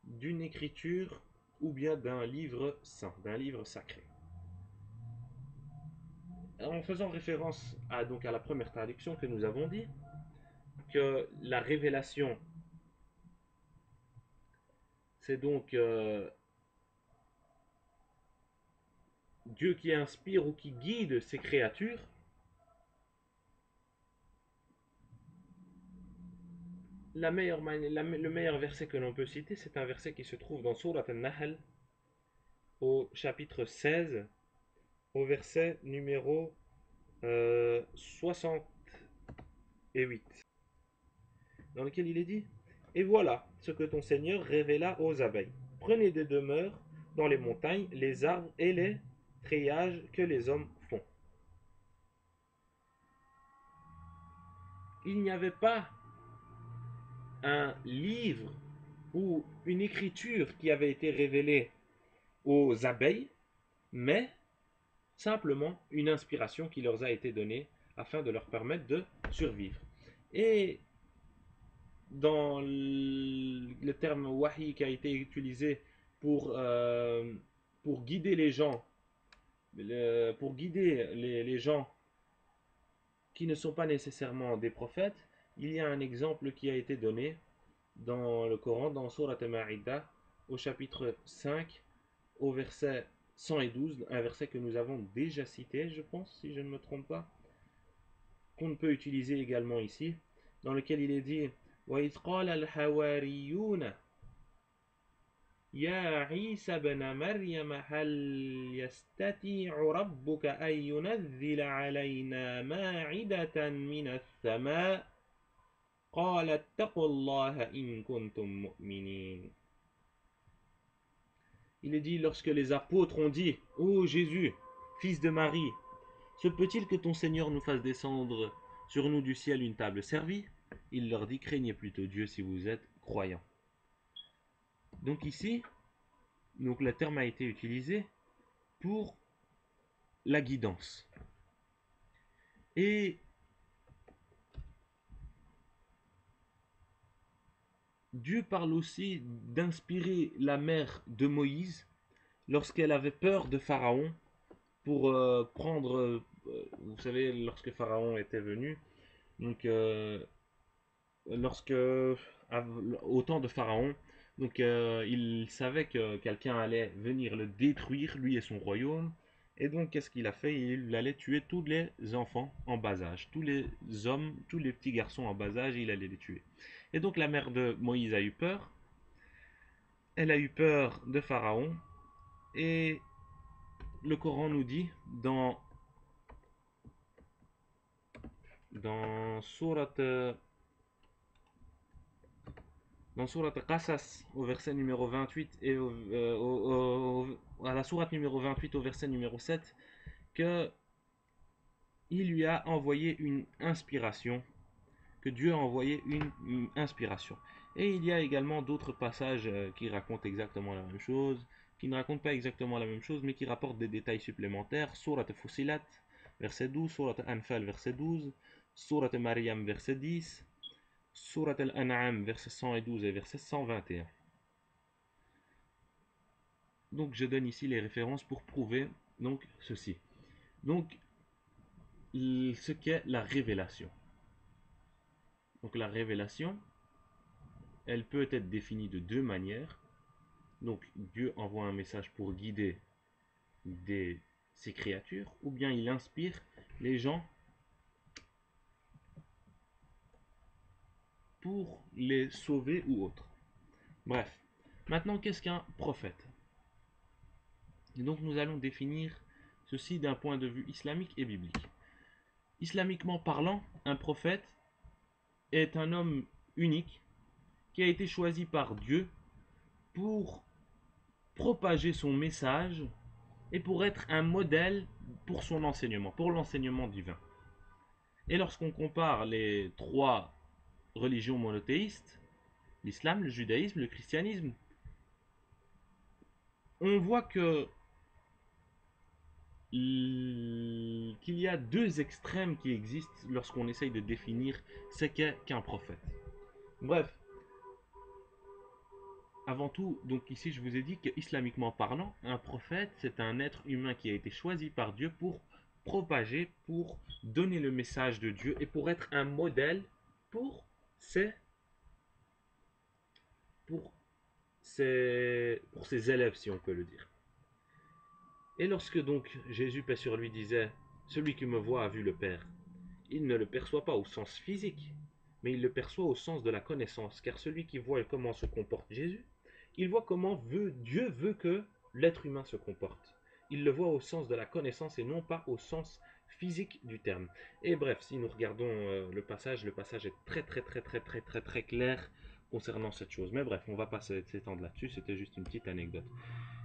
d'une écriture ou bien d'un livre saint, d'un livre sacré. En faisant référence à la première traduction que nous avons dit, que la révélation, c'est donc Dieu qui inspire ou qui guide ses créatures. Le meilleur verset que l'on peut citer, c'est un verset qui se trouve dans Surat Al-Nahl, au chapitre 16, au verset numéro 68, dans lequel il est dit: Et voilà ce que ton Seigneur révéla aux abeilles. Prenez des demeures dans les montagnes, les arbres et les treillages que les hommes font. Il n'y avait pas un livre ou une écriture qui avait été révélée aux abeilles, mais simplement une inspiration qui leur a été donnée afin de leur permettre de survivre. Et dans le terme wahi qui a été utilisé pour guider les gens, pour guider les gens qui ne sont pas nécessairement des prophètes, il y a un exemple qui a été donné dans le Coran, dans Surat Al-Ma'idah, au chapitre 5, au verset 112, un verset que nous avons déjà cité, je pense, si je ne me trompe pas, qu'on peut utiliser également ici, dans lequel il est dit: وَإِذْ قَالَ الْحَوَارِيُّونَ يَا عِيسَى ابْنَ مَرْيَمَ هَلْ يَسْتَطِيعُ رَبُّكَ أَن يُنَزِّلَ عَلَيْنَا مَائِدَةً مِنَ السَّمَاءِ قَالَ اتَّقُوا اللَّهَ إِن كُنتُم مُّؤْمِنِينَ. Il est dit lorsque les apôtres ont dit: Ô Jésus, fils de Marie, se peut-il que ton Seigneur nous fasse descendre sur nous du ciel une table servie? Il leur dit: craignez plutôt Dieu si vous êtes croyants. Donc ici, donc le terme a été utilisé pour la guidance. Et Dieu parle aussi d'inspirer la mère de Moïse lorsqu'elle avait peur de Pharaon pour prendre, vous savez, lorsque Pharaon était venu, donc lorsque au temps de Pharaon, donc il savait que quelqu'un allait venir le détruire, lui et son royaume. Et donc qu'est-ce qu'il a fait? Il allait tuer tous les enfants en bas âge, tous les hommes, tous les petits garçons en bas âge, il allait les tuer. Et donc la mère de Moïse a eu peur. Elle a eu peur de Pharaon. Et le Coran nous dit dans sourate Qasas, au verset numéro 28 et à la sourate numéro 28 au verset numéro 7, que il lui a envoyé une inspiration, que Dieu a envoyé une inspiration. Et il y a également d'autres passages qui racontent exactement la même chose, qui ne racontent pas exactement la même chose, mais qui rapportent des détails supplémentaires. Sourate Fusilat, verset 12, Sourate Anfal, verset 12, Sourate Maryam, verset 10, Sourate Al-An'am, verset 112 et verset 121. Donc je donne ici les références pour prouver donc ceci. Donc ce qu'est la révélation. Donc la révélation, elle peut être définie de deux manières. Donc Dieu envoie un message pour guider ses créatures, ou bien il inspire les gens pour les sauver ou autre. Bref, maintenant qu'est-ce qu'un prophète? Et donc nous allons définir ceci d'un point de vue islamique et biblique. Islamiquement parlant, un prophète est un homme unique qui a été choisi par Dieu pour propager son message et pour être un modèle pour son enseignement, pour l'enseignement divin. Et lorsqu'on compare les trois religions monothéistes, l'islam, le judaïsme, le christianisme, on voit qu'il y a deux extrêmes qui existent lorsqu'on essaye de définir ce qu'est qu'un prophète. Bref, avant tout, donc ici je vous ai dit que islamiquement parlant, un prophète c'est un être humain qui a été choisi par Dieu pour propager, pour donner le message de Dieu et pour être un modèle pour ses, pour pour ses élèves, si on peut le dire. Et lorsque donc Jésus, paix sur lui, disait celui qui me voit a vu le Père, il ne le perçoit pas au sens physique, mais il le perçoit au sens de la connaissance, car celui qui voit comment se comporte Jésus, il voit comment Dieu veut que l'être humain se comporte. Il le voit au sens de la connaissance et non pas au sens physique du terme. Et bref, si nous regardons le passage est très très très très très très très clair concernant cette chose. Mais bref, on ne va pas s'étendre là-dessus, c'était juste une petite anecdote.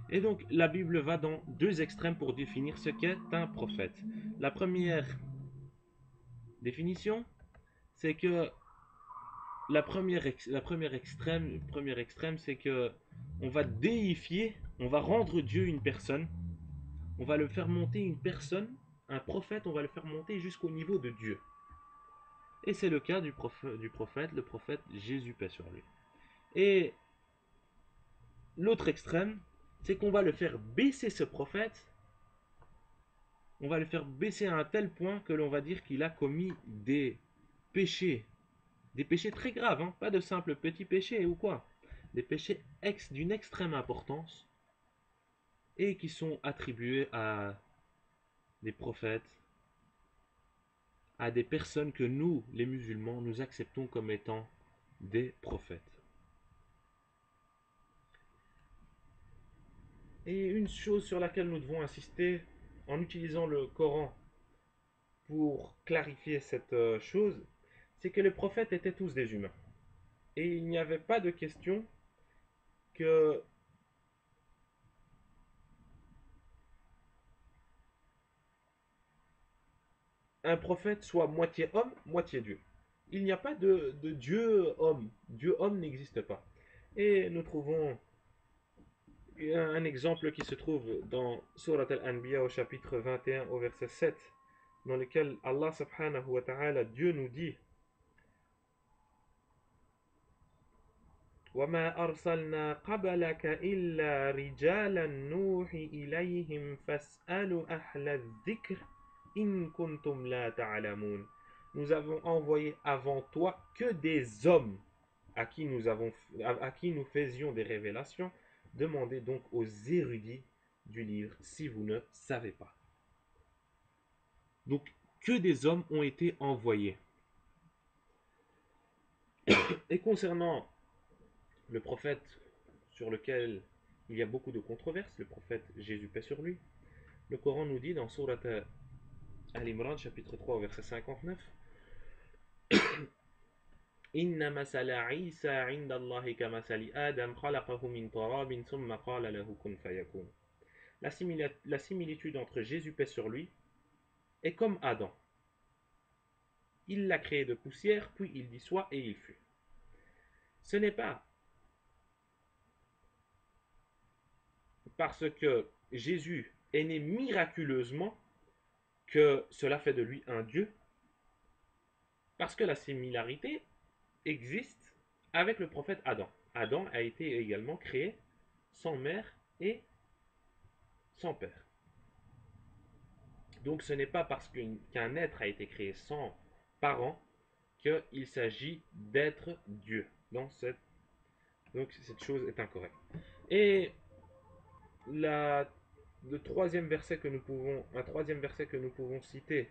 Et donc la Bible va dans deux extrêmes pour définir ce qu'est un prophète. La première définition, c'est que premier extrême, c'est que on va déifier, on va rendre Dieu une personne, on va le faire monter une personne, un prophète, on va le faire monter jusqu'au niveau de Dieu. Et c'est le cas le prophète Jésus, paix sur lui. Et l'autre extrême, c'est qu'on va le faire baisser ce prophète, on va le faire baisser à un tel point que l'on va dire qu'il a commis péchés, des péchés très graves, hein, pas de simples petits péchés ou quoi, des péchés d'une extrême importance et qui sont attribués à des prophètes, à des personnes que nous, les musulmans, nous acceptons comme étant des prophètes. Et une chose sur laquelle nous devons insister en utilisant le Coran pour clarifier cette chose, c'est que les prophètes étaient tous des humains. Et il n'y avait pas de question que un prophète soit moitié homme, moitié Dieu. Il n'y a pas de Dieu homme. Dieu homme n'existe pas. Et nous trouvons un exemple qui se trouve dans Surat Al-Anbiya au chapitre 21 au verset 7, dans lequel Allah subhanahu wa ta'ala, Dieu nous dit وَمَا أَرْسَلْنَا قَبَلَكَ إِلَّا رِجَالًا نُوحِي إِلَيْهِمْ فَاسْأَلُوا أَهْلَ الذِّكْرِ إِن كُنتُمْ لَا تَعْلَمُونَ. Nous avons envoyé avant toi que des hommes à qui nous faisions des révélations. Demandez donc aux érudits du livre si vous ne savez pas. Donc, que des hommes ont été envoyés. Et concernant le prophète sur lequel il y a beaucoup de controverses, le prophète Jésus, paix sur lui, le Coran nous dit dans Surat Al-Imran, chapitre 3, verset 59, Inna masala Isa inda Allahi ka masali Adam khalaqahu min tarabin thumma qala lahu kun fayakun. La similitude entre Jésus, paix sur lui, est comme Adam. Il l'a créé de poussière, puis il dit soit et il fut. Ce n'est pas parce que Jésus est né miraculeusement que cela fait de lui un Dieu, parce que la similarité existe avec le prophète Adam. Adam a été également créé sans mère et sans père. Donc ce n'est pas parce qu'un être a été créé sans parents qu'il s'agit d'être Dieu. Donc cette chose est incorrecte. Et un troisième verset que nous pouvons citer,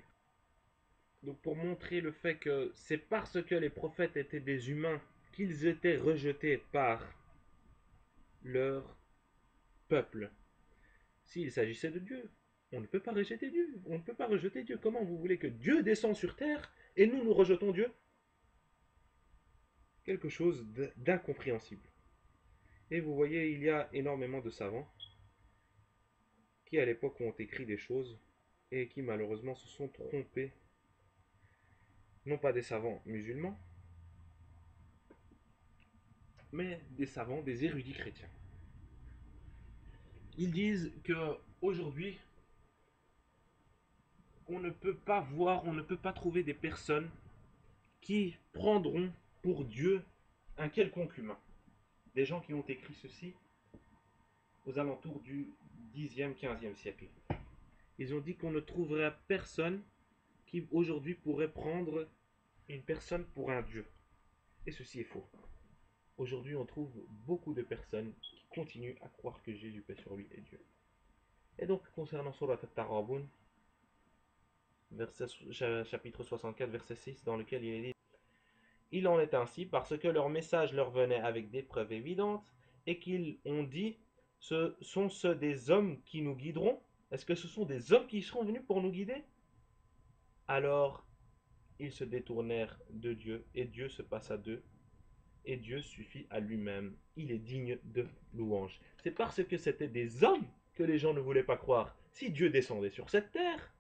donc pour montrer le fait que c'est parce que les prophètes étaient des humains qu'ils étaient rejetés par leur peuple. S'il s'agissait de Dieu, on ne peut pas rejeter Dieu. On ne peut pas rejeter Dieu. Comment vous voulez que Dieu descende sur terre et nous rejetons Dieu? Quelque chose d'incompréhensible. Et vous voyez, il y a énormément de savants qui à l'époque ont écrit des choses et qui malheureusement se sont trompés. Non pas des savants musulmans, mais des savants, des érudits chrétiens. Ils disent que aujourd'hui, on ne peut pas voir, on ne peut pas trouver des personnes qui prendront pour Dieu un quelconque humain. Des gens qui ont écrit ceci aux alentours du 10e, 15e siècle. Ils ont dit qu'on ne trouverait personne qui aujourd'hui pourrait prendre une personne pour un Dieu. Et ceci est faux. Aujourd'hui, on trouve beaucoup de personnes qui continuent à croire que Jésus, paix sur lui, est Dieu. Et donc, concernant Surat At-Tarabun, chapitre 64, verset 6, dans lequel il est dit: il en est ainsi parce que leur message leur venait avec des preuves évidentes et qu'ils ont dit: ce sont ceux des hommes qui nous guideront. Est-ce que ce sont des hommes qui seront venus pour nous guider? Alors ils se détournèrent de Dieu et Dieu se passa d'eux et Dieu suffit à lui-même. Il est digne de louange. C'est parce que c'était des hommes que les gens ne voulaient pas croire. Si Dieu descendait sur cette terre,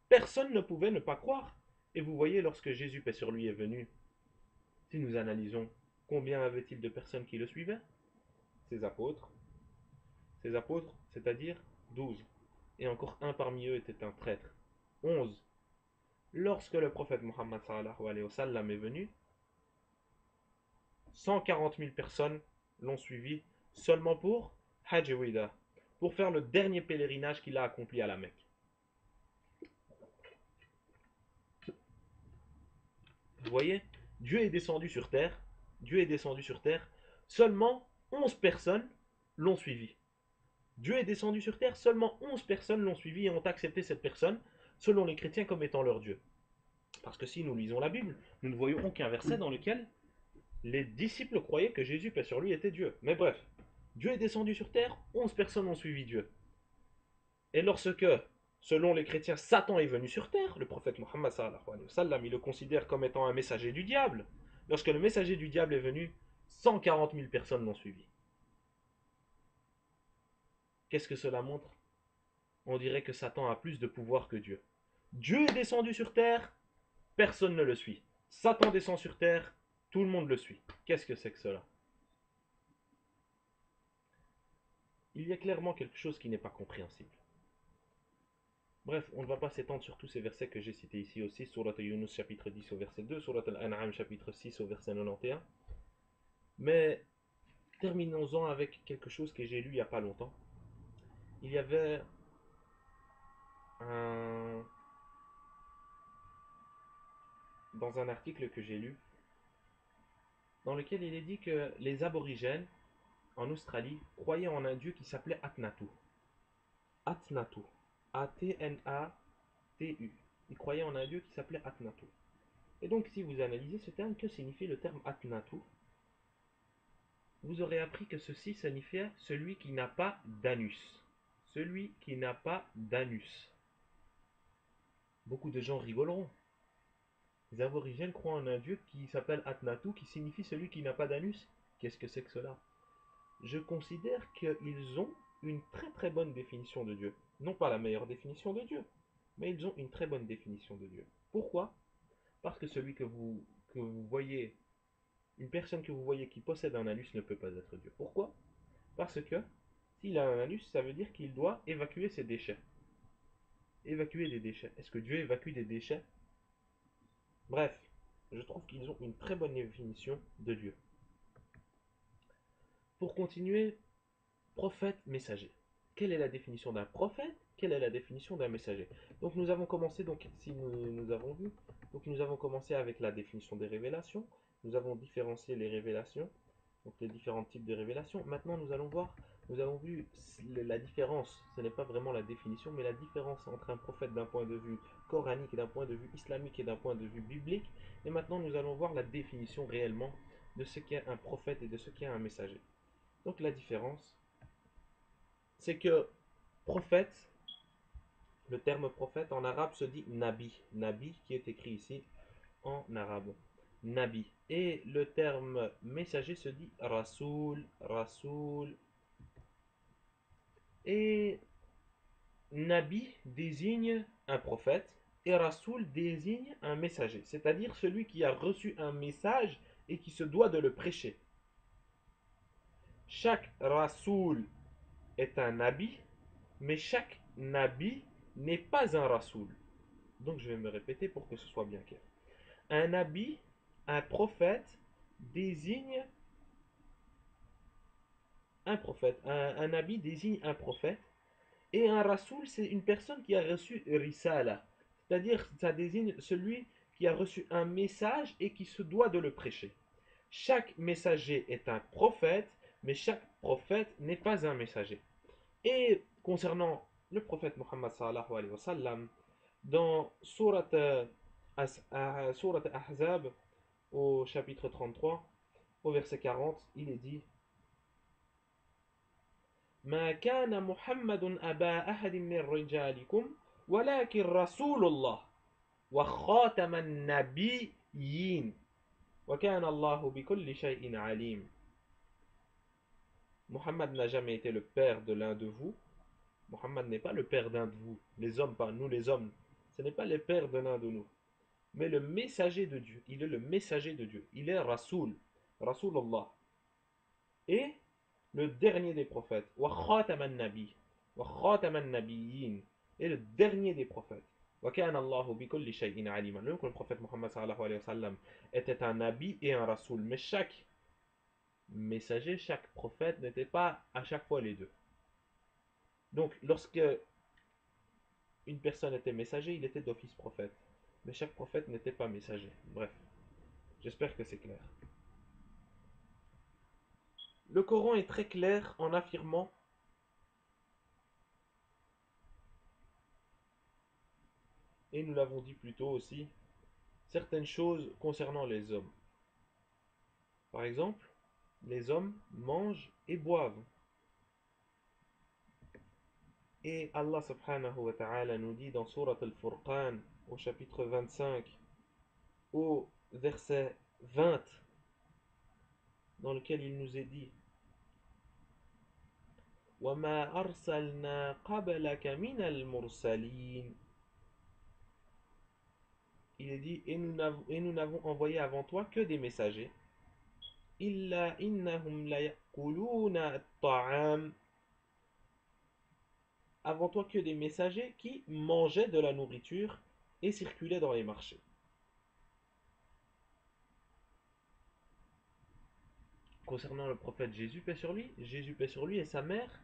personne ne pouvait ne pas croire. Et vous voyez, lorsque Jésus, paix sur lui, est venu, si nous analysons, combien avait-il de personnes qui le suivaient? Ses apôtres. Ses apôtres, c'est-à-dire 12. Et encore un parmi eux était un traître. 11. Lorsque le prophète Mohammed sallallahu alayhi wa sallam est venu, 140 000 personnes l'ont suivi seulement pour Hajj Wida, pour faire le dernier pèlerinage qu'il a accompli à la Mecque. Vous voyez, Dieu est descendu sur terre, Dieu est descendu sur terre, seulement 11 personnes l'ont suivi. Dieu est descendu sur terre, seulement 11 personnes l'ont suivi et ont accepté cette personne, selon les chrétiens, comme étant leur Dieu. Parce que si nous lisons la Bible, nous ne voyons aucun verset dans lequel les disciples croyaient que Jésus, paix sur lui, était Dieu. Mais bref, Dieu est descendu sur terre, 11 personnes ont suivi Dieu. Et lorsque, selon les chrétiens, Satan est venu sur terre, le prophète Mohammed sallallahu alayhi wa sallam, il le considère comme étant un messager du diable. Lorsque le messager du diable est venu, 140 000 personnes l'ont suivi. Qu'est-ce que cela montre? On dirait que Satan a plus de pouvoir que Dieu. Dieu est descendu sur terre, personne ne le suit. Satan descend sur terre, tout le monde le suit. Qu'est-ce que c'est que cela? Il y a clairement quelque chose qui n'est pas compréhensible. Bref, on ne va pas s'étendre sur tous ces versets que j'ai cités ici aussi. Surat Yunus chapitre 10 au verset 2, Surat Al-An'am chapitre 6 au verset 91. Mais terminons-en avec quelque chose que j'ai lu il n'y a pas longtemps. Il y avait dans un article que j'ai lu, dans lequel il est dit que les aborigènes en Australie croyaient en un dieu qui s'appelait Atnatu. Atnatu. A-T-N-A-T-U. Ils croyaient en un dieu qui s'appelait Atnatu. Et donc, si vous analysez ce terme, que signifie le terme Atnatu? Vous aurez appris que ceci signifiait celui qui n'a pas d'anus. Celui qui n'a pas d'anus. Beaucoup de gens rigoleront. Les aborigènes croient en un dieu qui s'appelle Atnatu, qui signifie celui qui n'a pas d'anus. Qu'est-ce que c'est que cela? Je considère qu'ils ont une très très bonne définition de Dieu. Non pas la meilleure définition de Dieu, mais ils ont une très bonne définition de Dieu. Pourquoi? Parce que celui que vous voyez, une personne que vous voyez qui possède un anus ne peut pas être Dieu. Pourquoi? Parce que s'il a un anus, ça veut dire qu'il doit évacuer ses déchets. Évacuer des déchets. Est-ce que Dieu évacue des déchets? Bref, je trouve qu'ils ont une très bonne définition de Dieu. Pour continuer, prophète, messager. Quelle est la définition d'un prophète? Quelle est la définition d'un messager? Donc nous avons commencé, donc si nous avons vu, donc nous avons commencé avec la définition des révélations. Nous avons différencié les révélations, donc les différents types de révélations. Maintenant nous allons voir, nous avons vu la différence, ce n'est pas vraiment la définition, mais la différence entre un prophète d'un point de vue coranique, d'un point de vue islamique et d'un point de vue biblique. Et maintenant nous allons voir la définition réellement de ce qu'est un prophète et de ce qu'est un messager. Donc la différence, c'est que prophète, le terme prophète en arabe se dit nabi. Nabi qui est écrit ici en arabe. Nabi. Et le terme messager se dit rasoul, rasoul. Et nabi désigne un prophète et rasoul désigne un messager, c'est-à-dire celui qui a reçu un message et qui se doit de le prêcher. Chaque rasoul est un nabi, mais chaque nabi n'est pas un rasoul. Donc je vais me répéter pour que ce soit bien clair. Un nabi, un prophète, désigne un prophète. Un nabi désigne un prophète. Et un rasoul, c'est une personne qui a reçu risala. C'est-à-dire, ça désigne celui qui a reçu un message et qui se doit de le prêcher. Chaque messager est un prophète, mais chaque prophète n'est pas un messager. Et concernant le prophète Muhammad sallallahu alayhi wa sallam, dans Surat Ahzab, au chapitre 33, au verset 40, il est dit ما كان محمد أبا أحد من رجالكم ولكن رسول الله وخاتم النبيين وكان الله بكل شيء عليم. Muhammad n'a jamais été le père de l'un de vous. Muhammad n'est pas le père d'un de vous. Les hommes, pas nous les hommes. Ce n'est pas le père de l'un de nous. Mais le messager de Dieu. Il est le messager de Dieu. Il est Rasoul. Rasoulullah. Et le dernier des prophètes. Wa khataman nabi. Wa khataman nabiyyin. Et le dernier des prophètes. Wa kana Allahu bi kulli shay'in alima. Donc le prophète Muhammad sallallahu alayhi wa sallam était un nabi et un rasoul. Mais chaque messager, chaque prophète n'était pas à chaque fois les deux. Donc lorsque une personne était messager, il était d'office prophète. Mais chaque prophète n'était pas messager. Bref, j'espère que c'est clair. Le Coran est très clair en affirmant et nous l'avons dit plus tôt aussi, certaines choses concernant les hommes. Par exemple, les hommes mangent et boivent. Et Allah subhanahu wa ta'ala nous dit dans Surat al-Furqan, au chapitre 25, au verset 20, dans lequel il nous est dit وَمَا أَرْسَلْنَا قَبْلَكَ مِنَ الْمُرْسَلِينَ. Il est dit, et nous n'avons envoyé avant toi que des messagers. إِلَّا إِنَّهُمْ لَيَأْكُلُونَ الطَّعَامَ. Avant toi que des messagers qui mangeaient de la nourriture et circulaient dans les marchés. Concernant le prophète Jésus, paix sur lui et sa mère,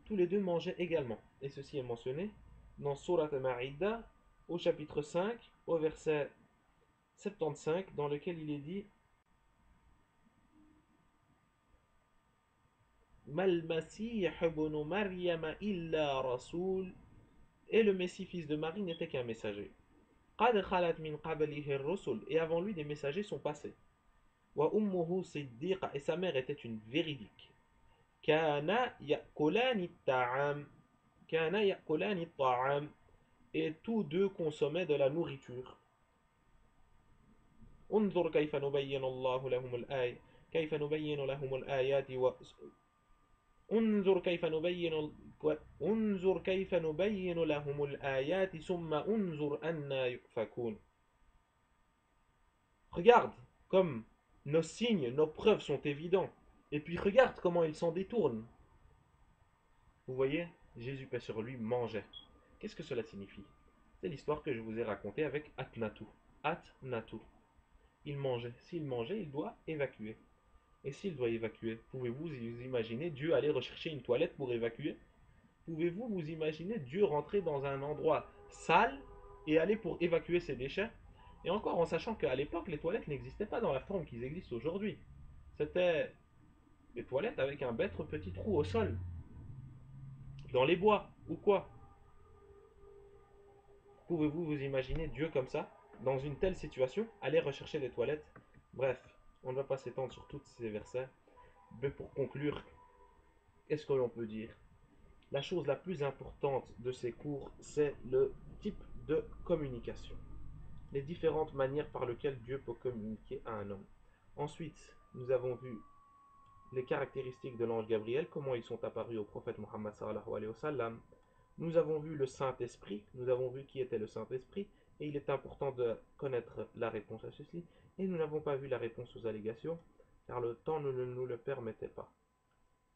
tous les deux mangeaient également. Et ceci est mentionné dans Surat Al-Ma'ida, au chapitre 5, au verset 75, dans lequel il est dit Mal Masih ibn Maryam illa rasoul. Et le Messie, fils de Marie, n'était qu'un messager. Qad khalat min qablihi ar-rusul. Et avant lui, des messagers sont passés. Wa ummuhu siddiqa. Et sa mère était une véridique. Kana ya'kulani ta'am. Kana ya'kulani ta'am. Et tous deux consommaient de la nourriture. انظر كيف نبين الله لهم الآية كيف نبين لهم الآيات انظر كيف نبين انظر كيف نبين لهم الآيات ثم انظر أنا يؤفكون. Regarde comme nos signes, nos preuves sont évidents. Et puis regarde comment ils s'en détournent. Vous voyez, Jésus, paix sur lui, mangeait. Qu'est-ce que cela signifie? C'est l'histoire que je vous ai racontée avec Atnatu. Atnatu. Il mangeait. S'il mangeait, il doit évacuer. Et s'il doit évacuer, pouvez-vous vous imaginer Dieu aller rechercher une toilette pour évacuer? Pouvez-vous vous imaginer Dieu rentrer dans un endroit sale et aller pour évacuer ses déchets? Et encore en sachant qu'à l'époque, les toilettes n'existaient pas dans la forme qu'ils existent aujourd'hui. C'était des toilettes avec un bête petit trou au sol, dans les bois ou quoi. Pouvez-vous vous imaginer Dieu comme ça, dans une telle situation, aller rechercher des toilettes? Bref, on ne va pas s'étendre sur tous ces versets. Mais pour conclure, qu'est-ce que l'on peut dire? La chose la plus importante de ces cours, c'est le type de communication. Les différentes manières par lesquelles Dieu peut communiquer à un homme. Ensuite, nous avons vu les caractéristiques de l'ange Gabriel, comment ils sont apparus au prophète Mohammed sallallahu alayhi wa sallam. Nous avons vu le Saint-Esprit, nous avons vu qui était le Saint-Esprit, et il est important de connaître la réponse à ceci. Et nous n'avons pas vu la réponse aux allégations, car le temps ne nous le permettait pas.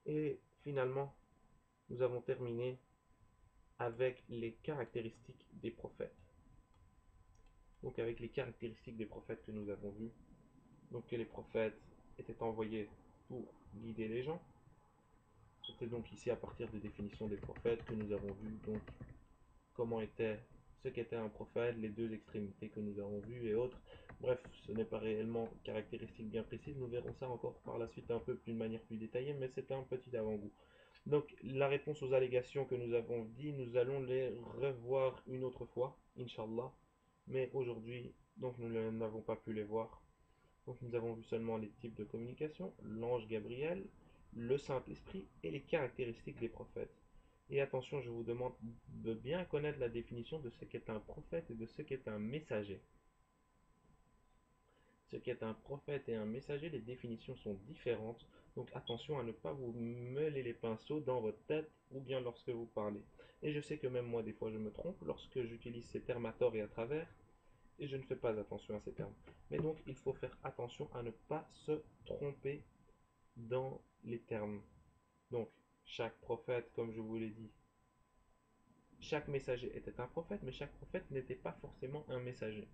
Et finalement, nous avons terminé avec les caractéristiques des prophètes. Donc avec les caractéristiques des prophètes que nous avons vus, donc que les prophètes étaient envoyés pour guider les gens. C'était donc ici à partir des définitions des prophètes que nous avons vu donc comment était ce qu'était un prophète, les deux extrémités que nous avons vues et autres. Bref, ce n'est pas réellement caractéristique bien précise, nous verrons ça encore par la suite un peu d'une manière plus détaillée, mais c'est un petit avant-goût. Donc la réponse aux allégations que nous avons dit, nous allons les revoir une autre fois, Inch'Allah. Mais aujourd'hui, donc nous n'avons pas pu les voir. Donc nous avons vu seulement les types de communication, l'ange Gabriel, le Saint-Esprit et les caractéristiques des prophètes. Et attention, je vous demande de bien connaître la définition de ce qu'est un prophète et de ce qu'est un messager. Ce qu'est un prophète et un messager, les définitions sont différentes. Donc attention à ne pas vous mêler les pinceaux dans votre tête ou bien lorsque vous parlez. Et je sais que même moi, des fois, je me trompe lorsque j'utilise ces termes à tort et à travers. Et je ne fais pas attention à ces termes. Mais donc, il faut faire attention à ne pas se tromper dans les termes. Donc, chaque prophète, comme je vous l'ai dit, chaque messager était un prophète, mais chaque prophète n'était pas forcément un messager.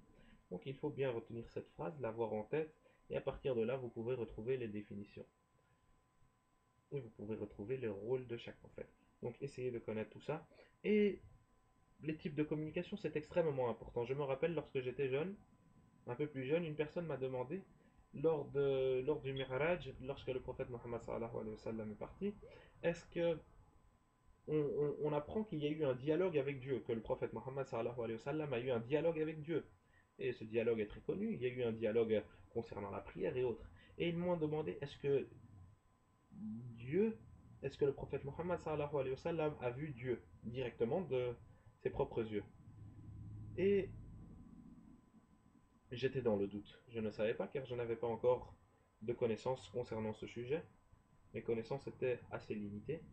Donc, il faut bien retenir cette phrase, l'avoir en tête, et à partir de là, vous pouvez retrouver les définitions. Et vous pouvez retrouver le rôle de chaque prophète. Donc, essayez de connaître tout ça. Et les types de communication, c'est extrêmement important. Je me rappelle lorsque j'étais jeune, un peu plus jeune, une personne m'a demandé lors du Mi'raj, lorsque le prophète Mohammed sallallahu alayhi wa sallam est parti, est-ce que on apprend qu'il y a eu un dialogue avec Dieu, que le prophète Mohammed sallallahu alayhi wa sallam a eu un dialogue avec Dieu. Et ce dialogue est très connu, il y a eu un dialogue concernant la prière et autres. Et ils m'ont demandé Dieu, est-ce que le prophète Mohammed sallallahu alayhi wa sallam a vu Dieu directement de ses propres yeux. Et j'étais dans le doute. Je ne savais pas car je n'avais pas encore de connaissances concernant ce sujet. Mes connaissances étaient assez limitées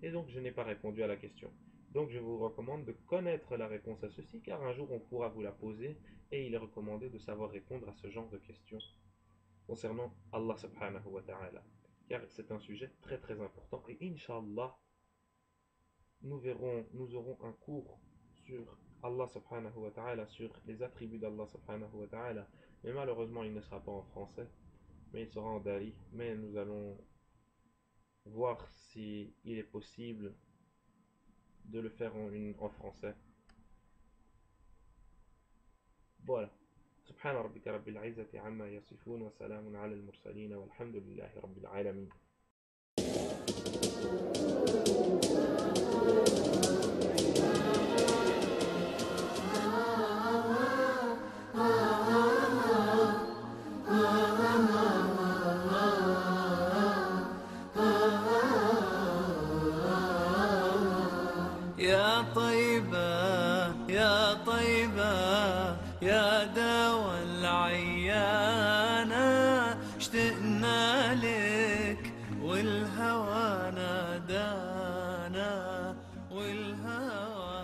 et donc je n'ai pas répondu à la question. Donc je vous recommande de connaître la réponse à ceci car un jour on pourra vous la poser et il est recommandé de savoir répondre à ce genre de questions concernant Allah subhanahu wa ta'ala. Car c'est un sujet très très important et Inch'Allah nous aurons un cours sur Allah subhanahu wa ta'ala, sur les attributs d'Allah subhanahu wa ta'ala. Mais malheureusement, il ne sera pas en français, mais il sera en dari. Mais nous allons voir si il est possible de le faire en français. Voilà. سبحان ربك رب العزة عما يصفون وسلام على المرسلين والحمد لله رب العالمين. يا طيبة يا طيبة يا دوا العيانة اشتقنا لك والهوى نادانا والهوى